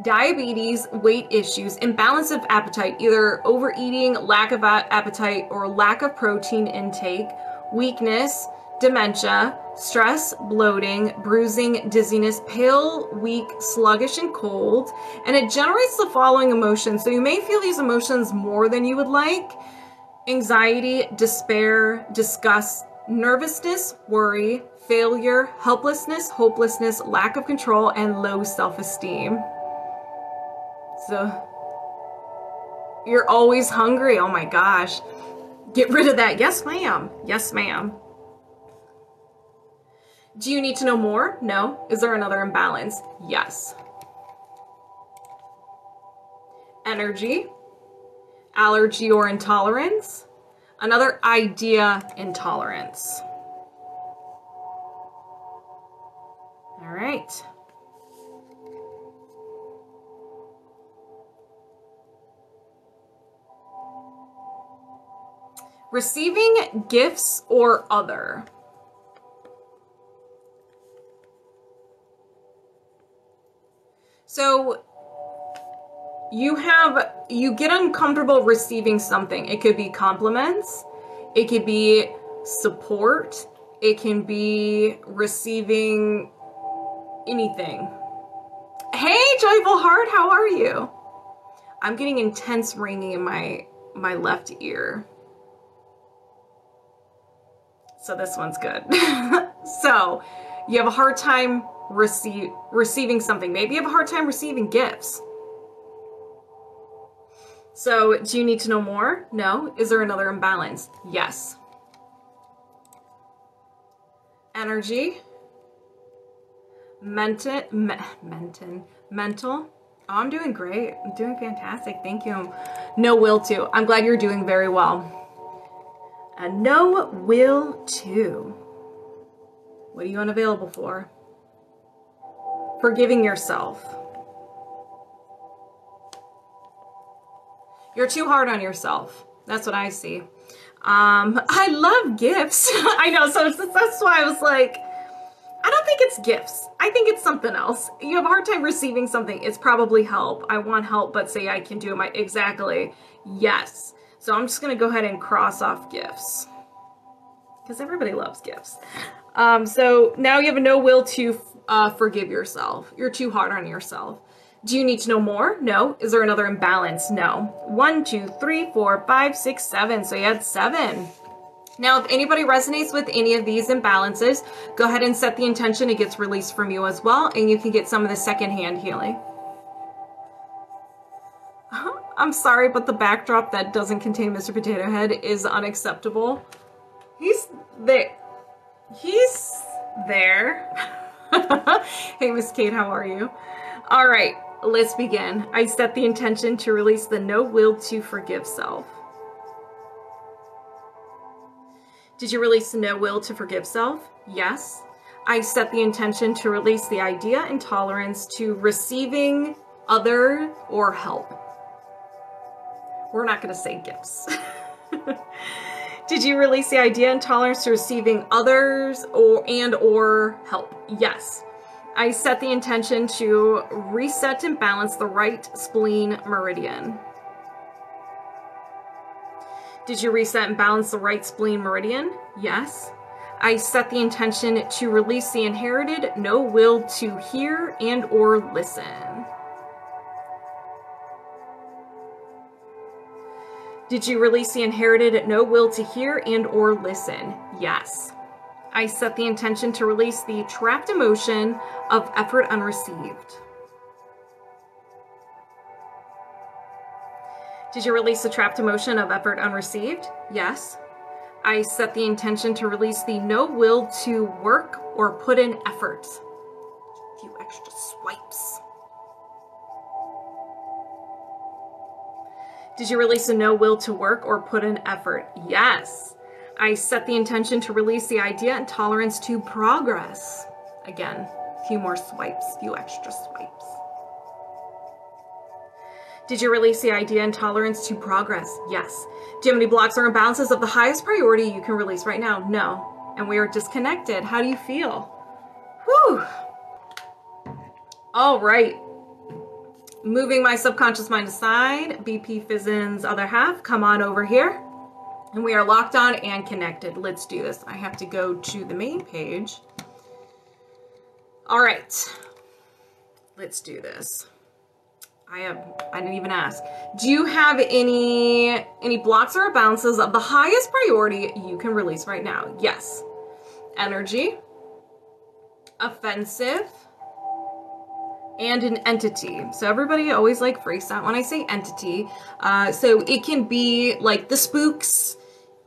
diabetes, weight issues, imbalance of appetite, either overeating, lack of appetite, or lack of protein intake, weakness, dementia, stress, bloating, bruising, dizziness, pale, weak, sluggish, and cold. And it generates the following emotions. So you may feel these emotions more than you would like. Anxiety, despair, disgust, nervousness, worry, failure, helplessness, hopelessness, lack of control, and low self-esteem. So you're always hungry. Oh my gosh. Get rid of that. Yes, ma'am. Yes, ma'am. Do you need to know more? No. Is there another imbalance? Yes. Energy, allergy or intolerance, another idea intolerance. All right. Receiving gifts or other. So you get uncomfortable receiving something. It could be compliments, it could be support, it can be receiving anything. Hey, Joyful Heart, how are you? I'm getting intense ringing in my left ear. So this one's good. So you have a hard time receiving something. Maybe you have a hard time receiving gifts. So do you need to know more? No. Is there another imbalance? Yes. Energy. Mental. Oh, I'm doing great. I'm doing fantastic. Thank you. No will to. I'm glad you're doing very well. And no will to. What are you unavailable for? Forgiving yourself. You're too hard on yourself. That's what I see. I love gifts. I know, so that's why I was like, I don't think it's gifts. I think it's something else. You have a hard time receiving something. It's probably help. I want help, but say I can do it. Exactly. Yes. So I'm just going to go ahead and cross off gifts. Because everybody loves gifts. So now you have a no will to forgive yourself. You're too hard on yourself. Do you need to know more? No. Is there another imbalance? No. 1, 2, 3, 4, 5, 6, 7. So you had 7. Now, if anybody resonates with any of these imbalances, go ahead and set the intention. It gets released from you as well, and you can get some of the secondhand healing. I'm sorry, but the backdrop that doesn't contain Mr. Potato Head is unacceptable. He's there. He's there. Hey, Miss Kate, how are you? All right, let's begin. I set the intention to release the no will to forgive self. Did you release the no will to forgive self? Yes. I set the intention to release the idea and tolerance to receiving other or help. We're not going to say gifts. Did you release the idea and tolerance to receiving others or help? Yes. I set the intention to reset and balance the right spleen meridian. Did you reset and balance the right spleen meridian? Yes. I set the intention to release the inherited no will to hear and or listen. Did you release the inherited no will to hear and or listen? Yes. I set the intention to release the trapped emotion of effort unreceived. Did you release the trapped emotion of effort unreceived? Yes. I set the intention to release the no will to work or put in effort. A few extra swipes. Did you release the no will to work or put in effort? Yes. I set the intention to release the idea and tolerance to progress. Again, a few more swipes, a few extra swipes. Did you release the idea and tolerance to progress? Yes. Do you have any blocks or imbalances of the highest priority you can release right now? No. And we are disconnected. How do you feel? Whew. All right. Moving my subconscious mind aside, Bpfizzin's other half, come on over here. And we are locked on and connected. Let's do this. I have to go to the main page. All right. Let's do this. I didn't even ask. Do you have any blocks or imbalances of the highest priority you can release right now? Yes. Energy, offensive, and an entity. So everybody always like freaks out when I say entity. So it can be like the spooks.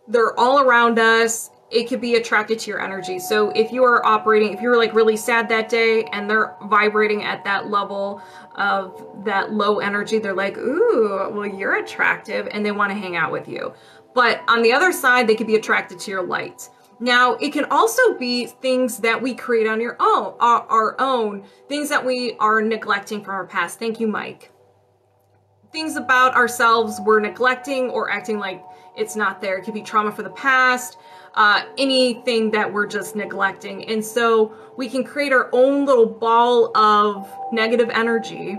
They're all around us. It could be attracted to your energy. So if you are operating, if you were like really sad that day and they're vibrating at that level of that low energy, they're like, ooh, well, you're attractive, and they want to hang out with you. But on the other side, they could be attracted to your light. Now, it can also be things that we create on our own, things that we are neglecting from our past. Thank you, Mike. things about ourselves we're neglecting or acting like it's not there. It could be trauma for the past, anything that we're just neglecting. And so we can create our own little ball of negative energy.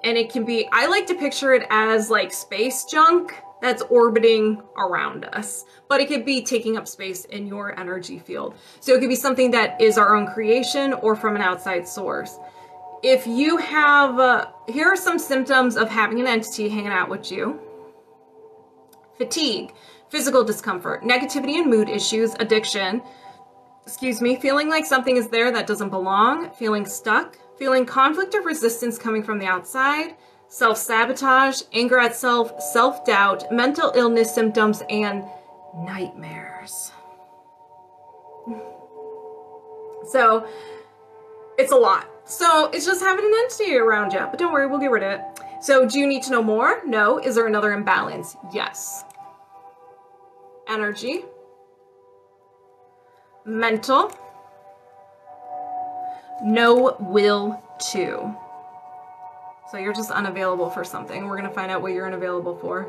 And it can be, I like to picture it as like space junk that's orbiting around us, but it could be taking up space in your energy field. So it could be something that is our own creation or from an outside source. If you have, here are some symptoms of having an entity hanging out with you. Fatigue, physical discomfort, negativity and mood issues, addiction, feeling like something is there that doesn't belong, feeling stuck, feeling conflict or resistance coming from the outside, self-sabotage, anger at self, self-doubt, mental illness symptoms, and nightmares. So it's a lot. So it's just having an entity around you, but don't worry, we'll get rid of it. So do you need to know more? No. Is there another imbalance? Yes. Energy. Mental. No will to. So you're just unavailable for something. We're going to find out what you're unavailable for.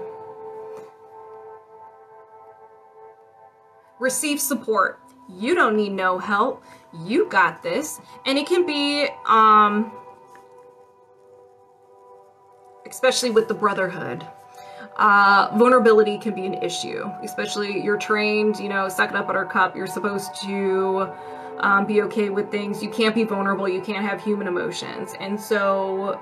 Receive support. You don't need no help. You got this. And it can be, especially with the brotherhood, vulnerability can be an issue. Especially you're trained, you know, suck it up, buttercup. You're supposed to be okay with things. You can't be vulnerable. You can't have human emotions. And so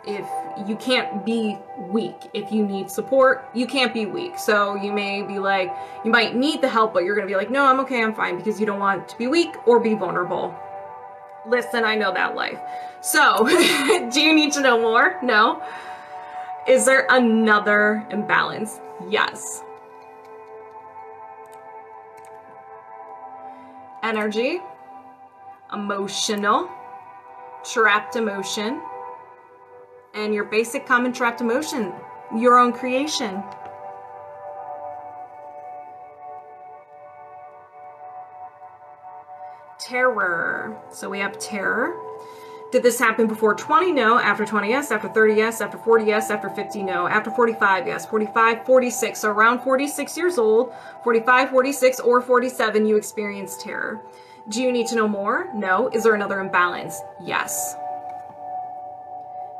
if you can't be weak, if you need support, you can't be weak. So you may be like, you might need the help, but you're going to be like, no, I'm okay, I'm fine, because you don't want to be weak or be vulnerable. Listen, I know that life. So do you need to know more? No. Is there another imbalance? Yes. Energy, emotional, trapped emotion, and your basic common trapped emotion, your own creation. Terror. So we have terror. Did this happen before 20? No. After 20, yes. After 30, yes. After 40, yes. After 50, no. After 45, yes. 45, 46. So around 46 years old, 45, 46, or 47, you experience terror. Do you need to know more? No. Is there another imbalance? Yes.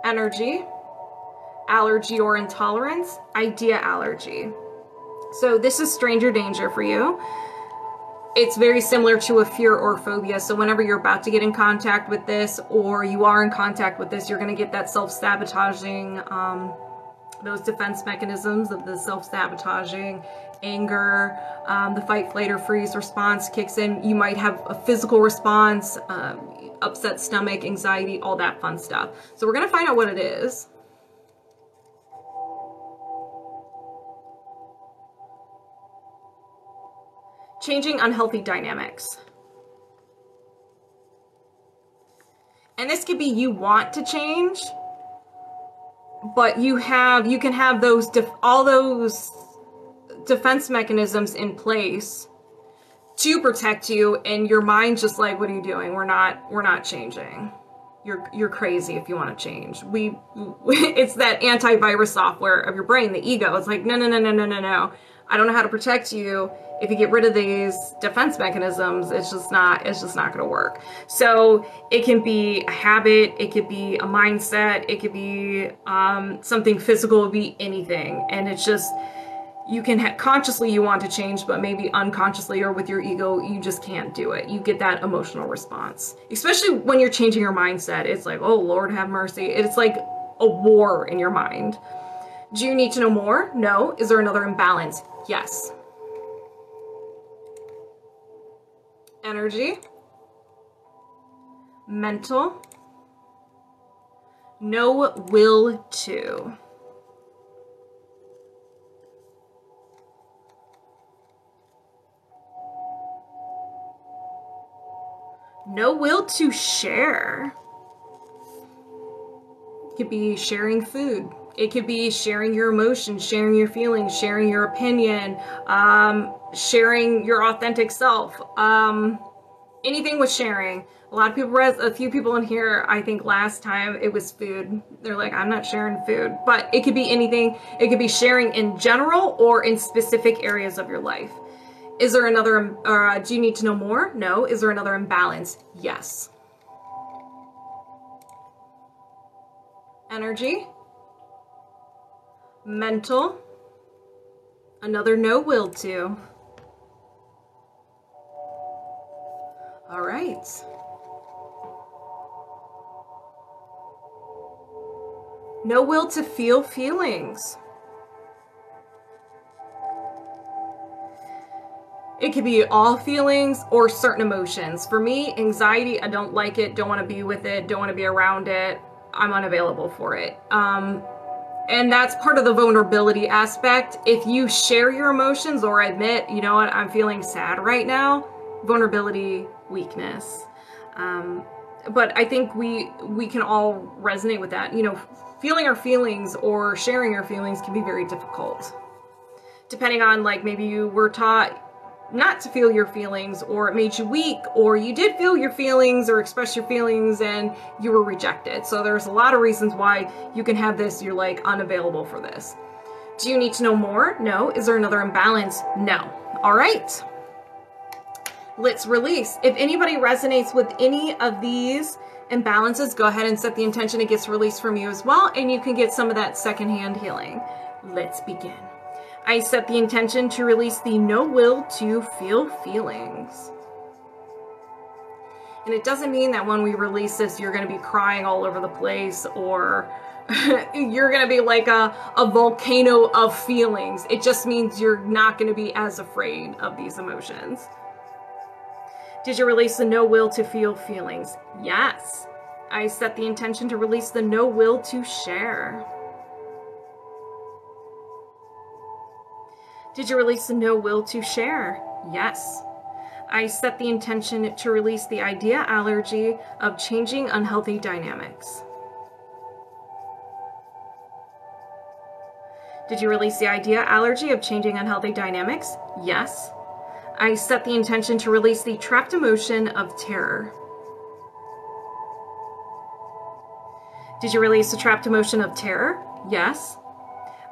Energy, allergy or intolerance, idea allergy. So this is stranger danger for you. It's very similar to a fear or phobia. So whenever you're about to get in contact with this, or you are in contact with this, you're going to get that self-sabotaging, those defense mechanisms of the self-sabotaging, anger, the fight, flight, or freeze response kicks in. You might have a physical response, upset stomach, anxiety, all that fun stuff. So we're going to find out what it is. Changing unhealthy dynamics. And this could be you want to change, but you can have those all those defense mechanisms in place to protect you, and your mind's just like, what are you doing? We're not changing. You're crazy if you want to change. It's that antivirus software of your brain, the ego. It's like, no. I don't know how to protect you. If you get rid of these defense mechanisms, it's just not going to work. So it can be a habit, it could be a mindset, it could be something physical, it could be anything. And it's just, you can consciously you want to change, but maybe unconsciously or with your ego, you just can't do it. You get that emotional response, especially when you're changing your mindset. It's like, oh Lord, have mercy. It's like a war in your mind. Do you need to know more? No. Is there another imbalance? Yes. Energy, mental, no will to. No will to share. It could be sharing food. It could be sharing your emotions, sharing your feelings, sharing your opinion, sharing your authentic self. Anything with sharing, A lot of people, a few people in here, I think last time it was food. They're like, I'm not sharing food. But it could be anything. It could be sharing in general or in specific areas of your life. Is there another, do you need to know more? No. Is there another imbalance? Yes. Energy. Mental. Another no will to. All right. No will to feel feelings. It could be all feelings or certain emotions. For me, anxiety, I don't like it, don't want to be with it, don't want to be around it. I'm unavailable for it. And that's part of the vulnerability aspect. If you share your emotions or admit, you know what, I'm feeling sad right now, vulnerability, weakness. But I think we can all resonate with that. You know, feeling our feelings or sharing our feelings can be very difficult. Depending on, like, maybe you were taught not to feel your feelings, or it made you weak, or you did feel your feelings or express your feelings and you were rejected. So there's a lot of reasons why you can have this, you're like unavailable for this. Do you need to know more? No. Is there another imbalance? No. All right. Let's release. If anybody resonates with any of these imbalances, go ahead and set the intention it gets released from you as well, and you can get some of that secondhand healing. Let's begin. I set the intention to release the no will to feel feelings. And it doesn't mean that when we release this, you're going to be crying all over the place, or you're going to be like a volcano of feelings. It just means you're not going to be as afraid of these emotions. Did you release the no will to feel feelings? Yes. I set the intention to release the no will to share. Did you release the no will to share? Yes. I set the intention to release the idea allergy of changing unhealthy dynamics. Did you release the idea allergy of changing unhealthy dynamics? Yes. I set the intention to release the trapped emotion of terror. Did you release the trapped emotion of terror? Yes.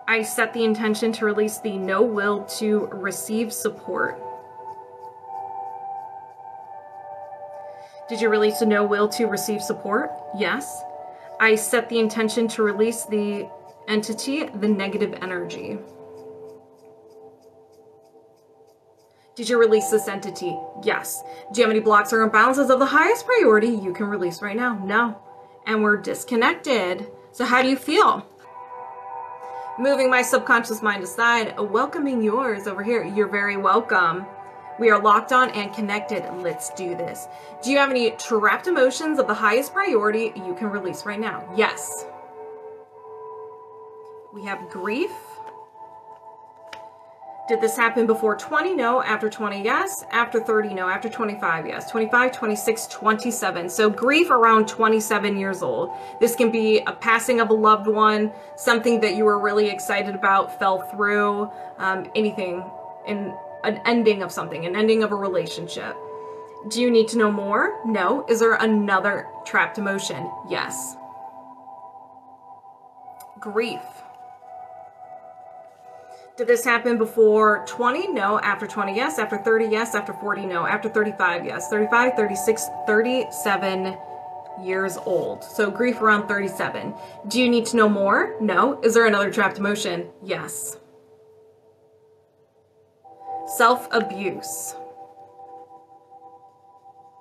I set the intention to release the no will to receive support. Did you release the no will to receive support? Yes. I set the intention to release the entity, the negative energy. Did you release this entity? Yes. Do you have any blocks or imbalances of the highest priority you can release right now? No. And we're disconnected. So how do you feel? Moving my subconscious mind aside, welcoming yours over here. You're very welcome. We are locked on and connected. Let's do this. Do you have any trapped emotions of the highest priority you can release right now? Yes. We have grief. Did this happen before 20? No. After 20? Yes. After 30? No. After 25? Yes. 25, 26, 27. So grief around 27 years old. This can be a passing of a loved one, something that you were really excited about, fell through, anything, in an ending of something, an ending of a relationship. Do you need to know more? No. Is there another trapped emotion? Yes. Grief. Did this happen before 20? No. After 20? Yes. After 30? Yes. After 40? No. After 35? Yes. 35, 36, 37 years old. So grief around 37. Do you need to know more? No. Is there another trapped emotion? Yes. Self-abuse.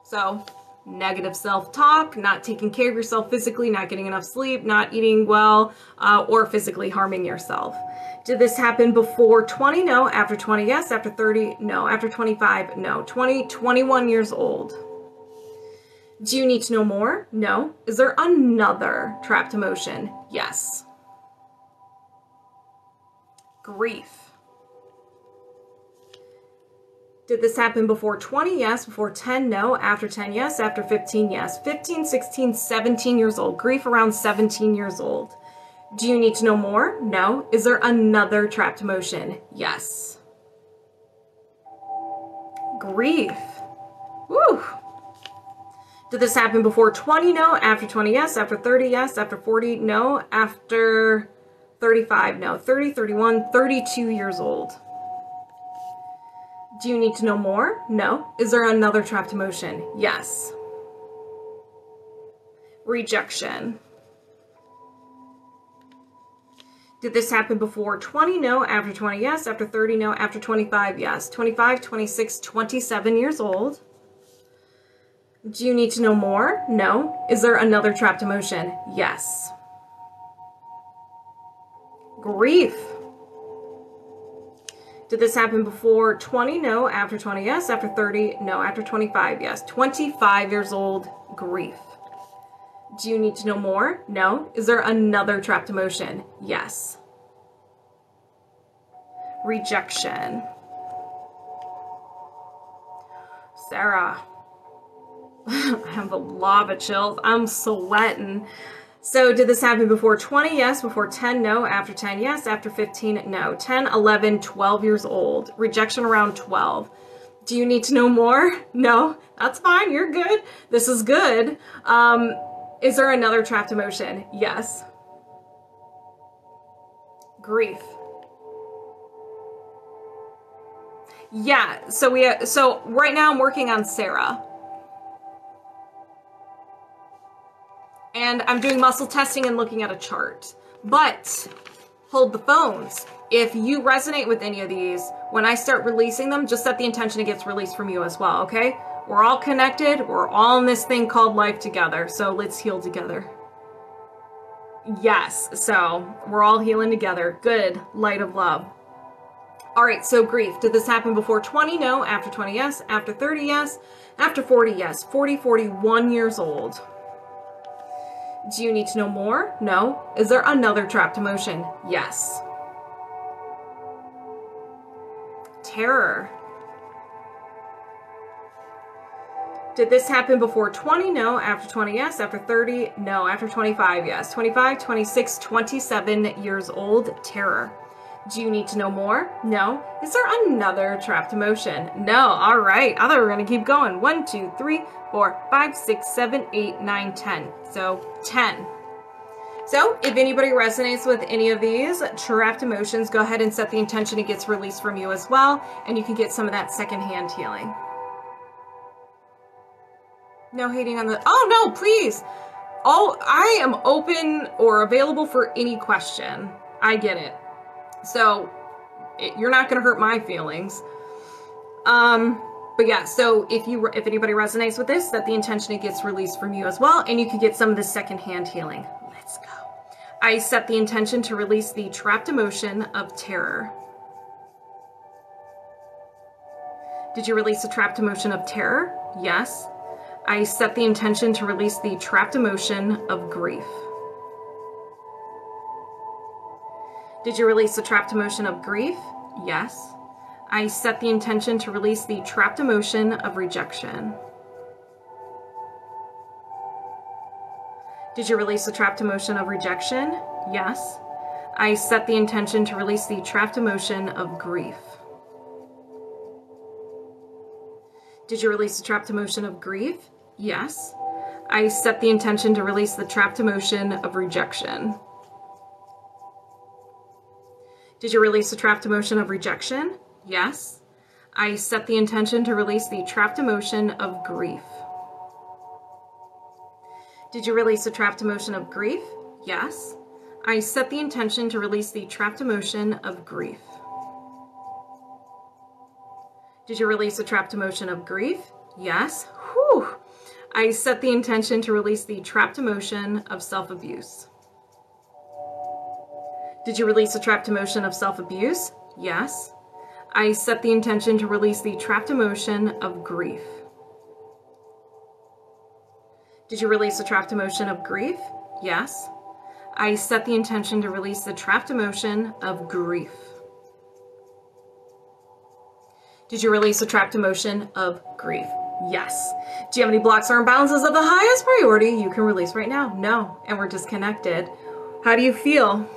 So negative self-talk, not taking care of yourself physically, not getting enough sleep, not eating well, or physically harming yourself. Did this happen before 20? No. After 20? Yes. After 30? No. After 25? No. 20, 21 years old. Do you need to know more? No. Is there another trapped emotion? Yes. Grief. Did this happen before 20? Yes. Before 10? No. After 10? Yes. After 15? Yes. 15, 16, 17 years old. Grief around 17 years old. Do you need to know more? No. Is there another trapped emotion? Yes. Grief. Woo. Did this happen before 20? No. After 20? Yes. After 30? Yes. After 40? No. After 35? No. 30, 31, 32 years old. Do you need to know more? No. Is there another trapped emotion? Yes. Rejection. Did this happen before 20? No. After 20? Yes. After 30? No. After 25? Yes. 25, 26, 27 years old. Do you need to know more? No. Is there another trapped emotion? Yes. Grief. Did this happen before 20? No. After 20? Yes. After 30? No. After 25? Yes. 25 years old. Grief. Do you need to know more? No. Is there another trapped emotion? Yes. Rejection. Sarah. I have a lot of chills. I'm sweating. So did this happen before 20? Yes. Before 10? No. After 10? Yes. After 15? No. 10, 11, 12 years old. Rejection around 12. Do you need to know more? No. That's fine. You're good. This is good. Is there another trapped emotion? Yes. Grief. Yeah. So right now I'm working on Sarah. And I'm doing muscle testing and looking at a chart. But hold the phones. If you resonate with any of these, when I start releasing them, just set the intention it gets released from you as well, okay? We're all connected. We're all in this thing called life together. So let's heal together. Yes, so we're all healing together. Good. Light of love. All right, so grief. Did this happen before 20? No. After 20? Yes. After 30? Yes. After 40? Yes. 40, 41 years old. Do you need to know more? No. Is there another trapped emotion? Yes. Terror. Did this happen before 20? No. After 20? Yes. After 30? No. After 25? Yes. 25, 26, 27 years old. Terror. Do you need to know more? No. Is there another trapped emotion? No. All right. I thought we were going to keep going. 1, 2, 3, 4, 5, 6, 7, 8, 9, 10. So 10. So if anybody resonates with any of these trapped emotions, go ahead and set the intention it gets released from you as well. And you can get some of that secondhand healing. No hating on the... Oh, no, please. Oh, I am open or available for any question. I get it. So you're not going to hurt my feelings. But yeah, so if anybody resonates with this, that the intention it gets released from you as well, and you can get some of the secondhand healing. Let's go. I set the intention to release the trapped emotion of terror. Did you release the trapped emotion of terror? Yes. I set the intention to release the trapped emotion of grief. Did you release the trapped emotion of grief? Yes. I set the intention to release the trapped emotion of rejection. Did you release the trapped emotion of rejection? Yes. I set the intention to release the trapped emotion of grief. Did you release the trapped emotion of grief? Yes. I set the intention to release the trapped emotion of rejection. Did you release the trapped emotion of rejection? Yes. I set the intention to release the trapped emotion of grief. Did you release the trapped emotion of grief? Yes. I set the intention to release the trapped emotion of grief. Did you release the trapped emotion of grief? Yes. Whew. I set the intention to release the trapped emotion of self-abuse. Did you release the trapped emotion of self-abuse? Yes. I set the intention to release the trapped emotion of grief. Did you release the trapped emotion of grief? Yes. I set the intention to release the trapped emotion of grief. Did you release the trapped emotion of grief? Yes. Do you have any blocks or imbalances of the highest priority you can release right now? No. And we're disconnected. How do you feel?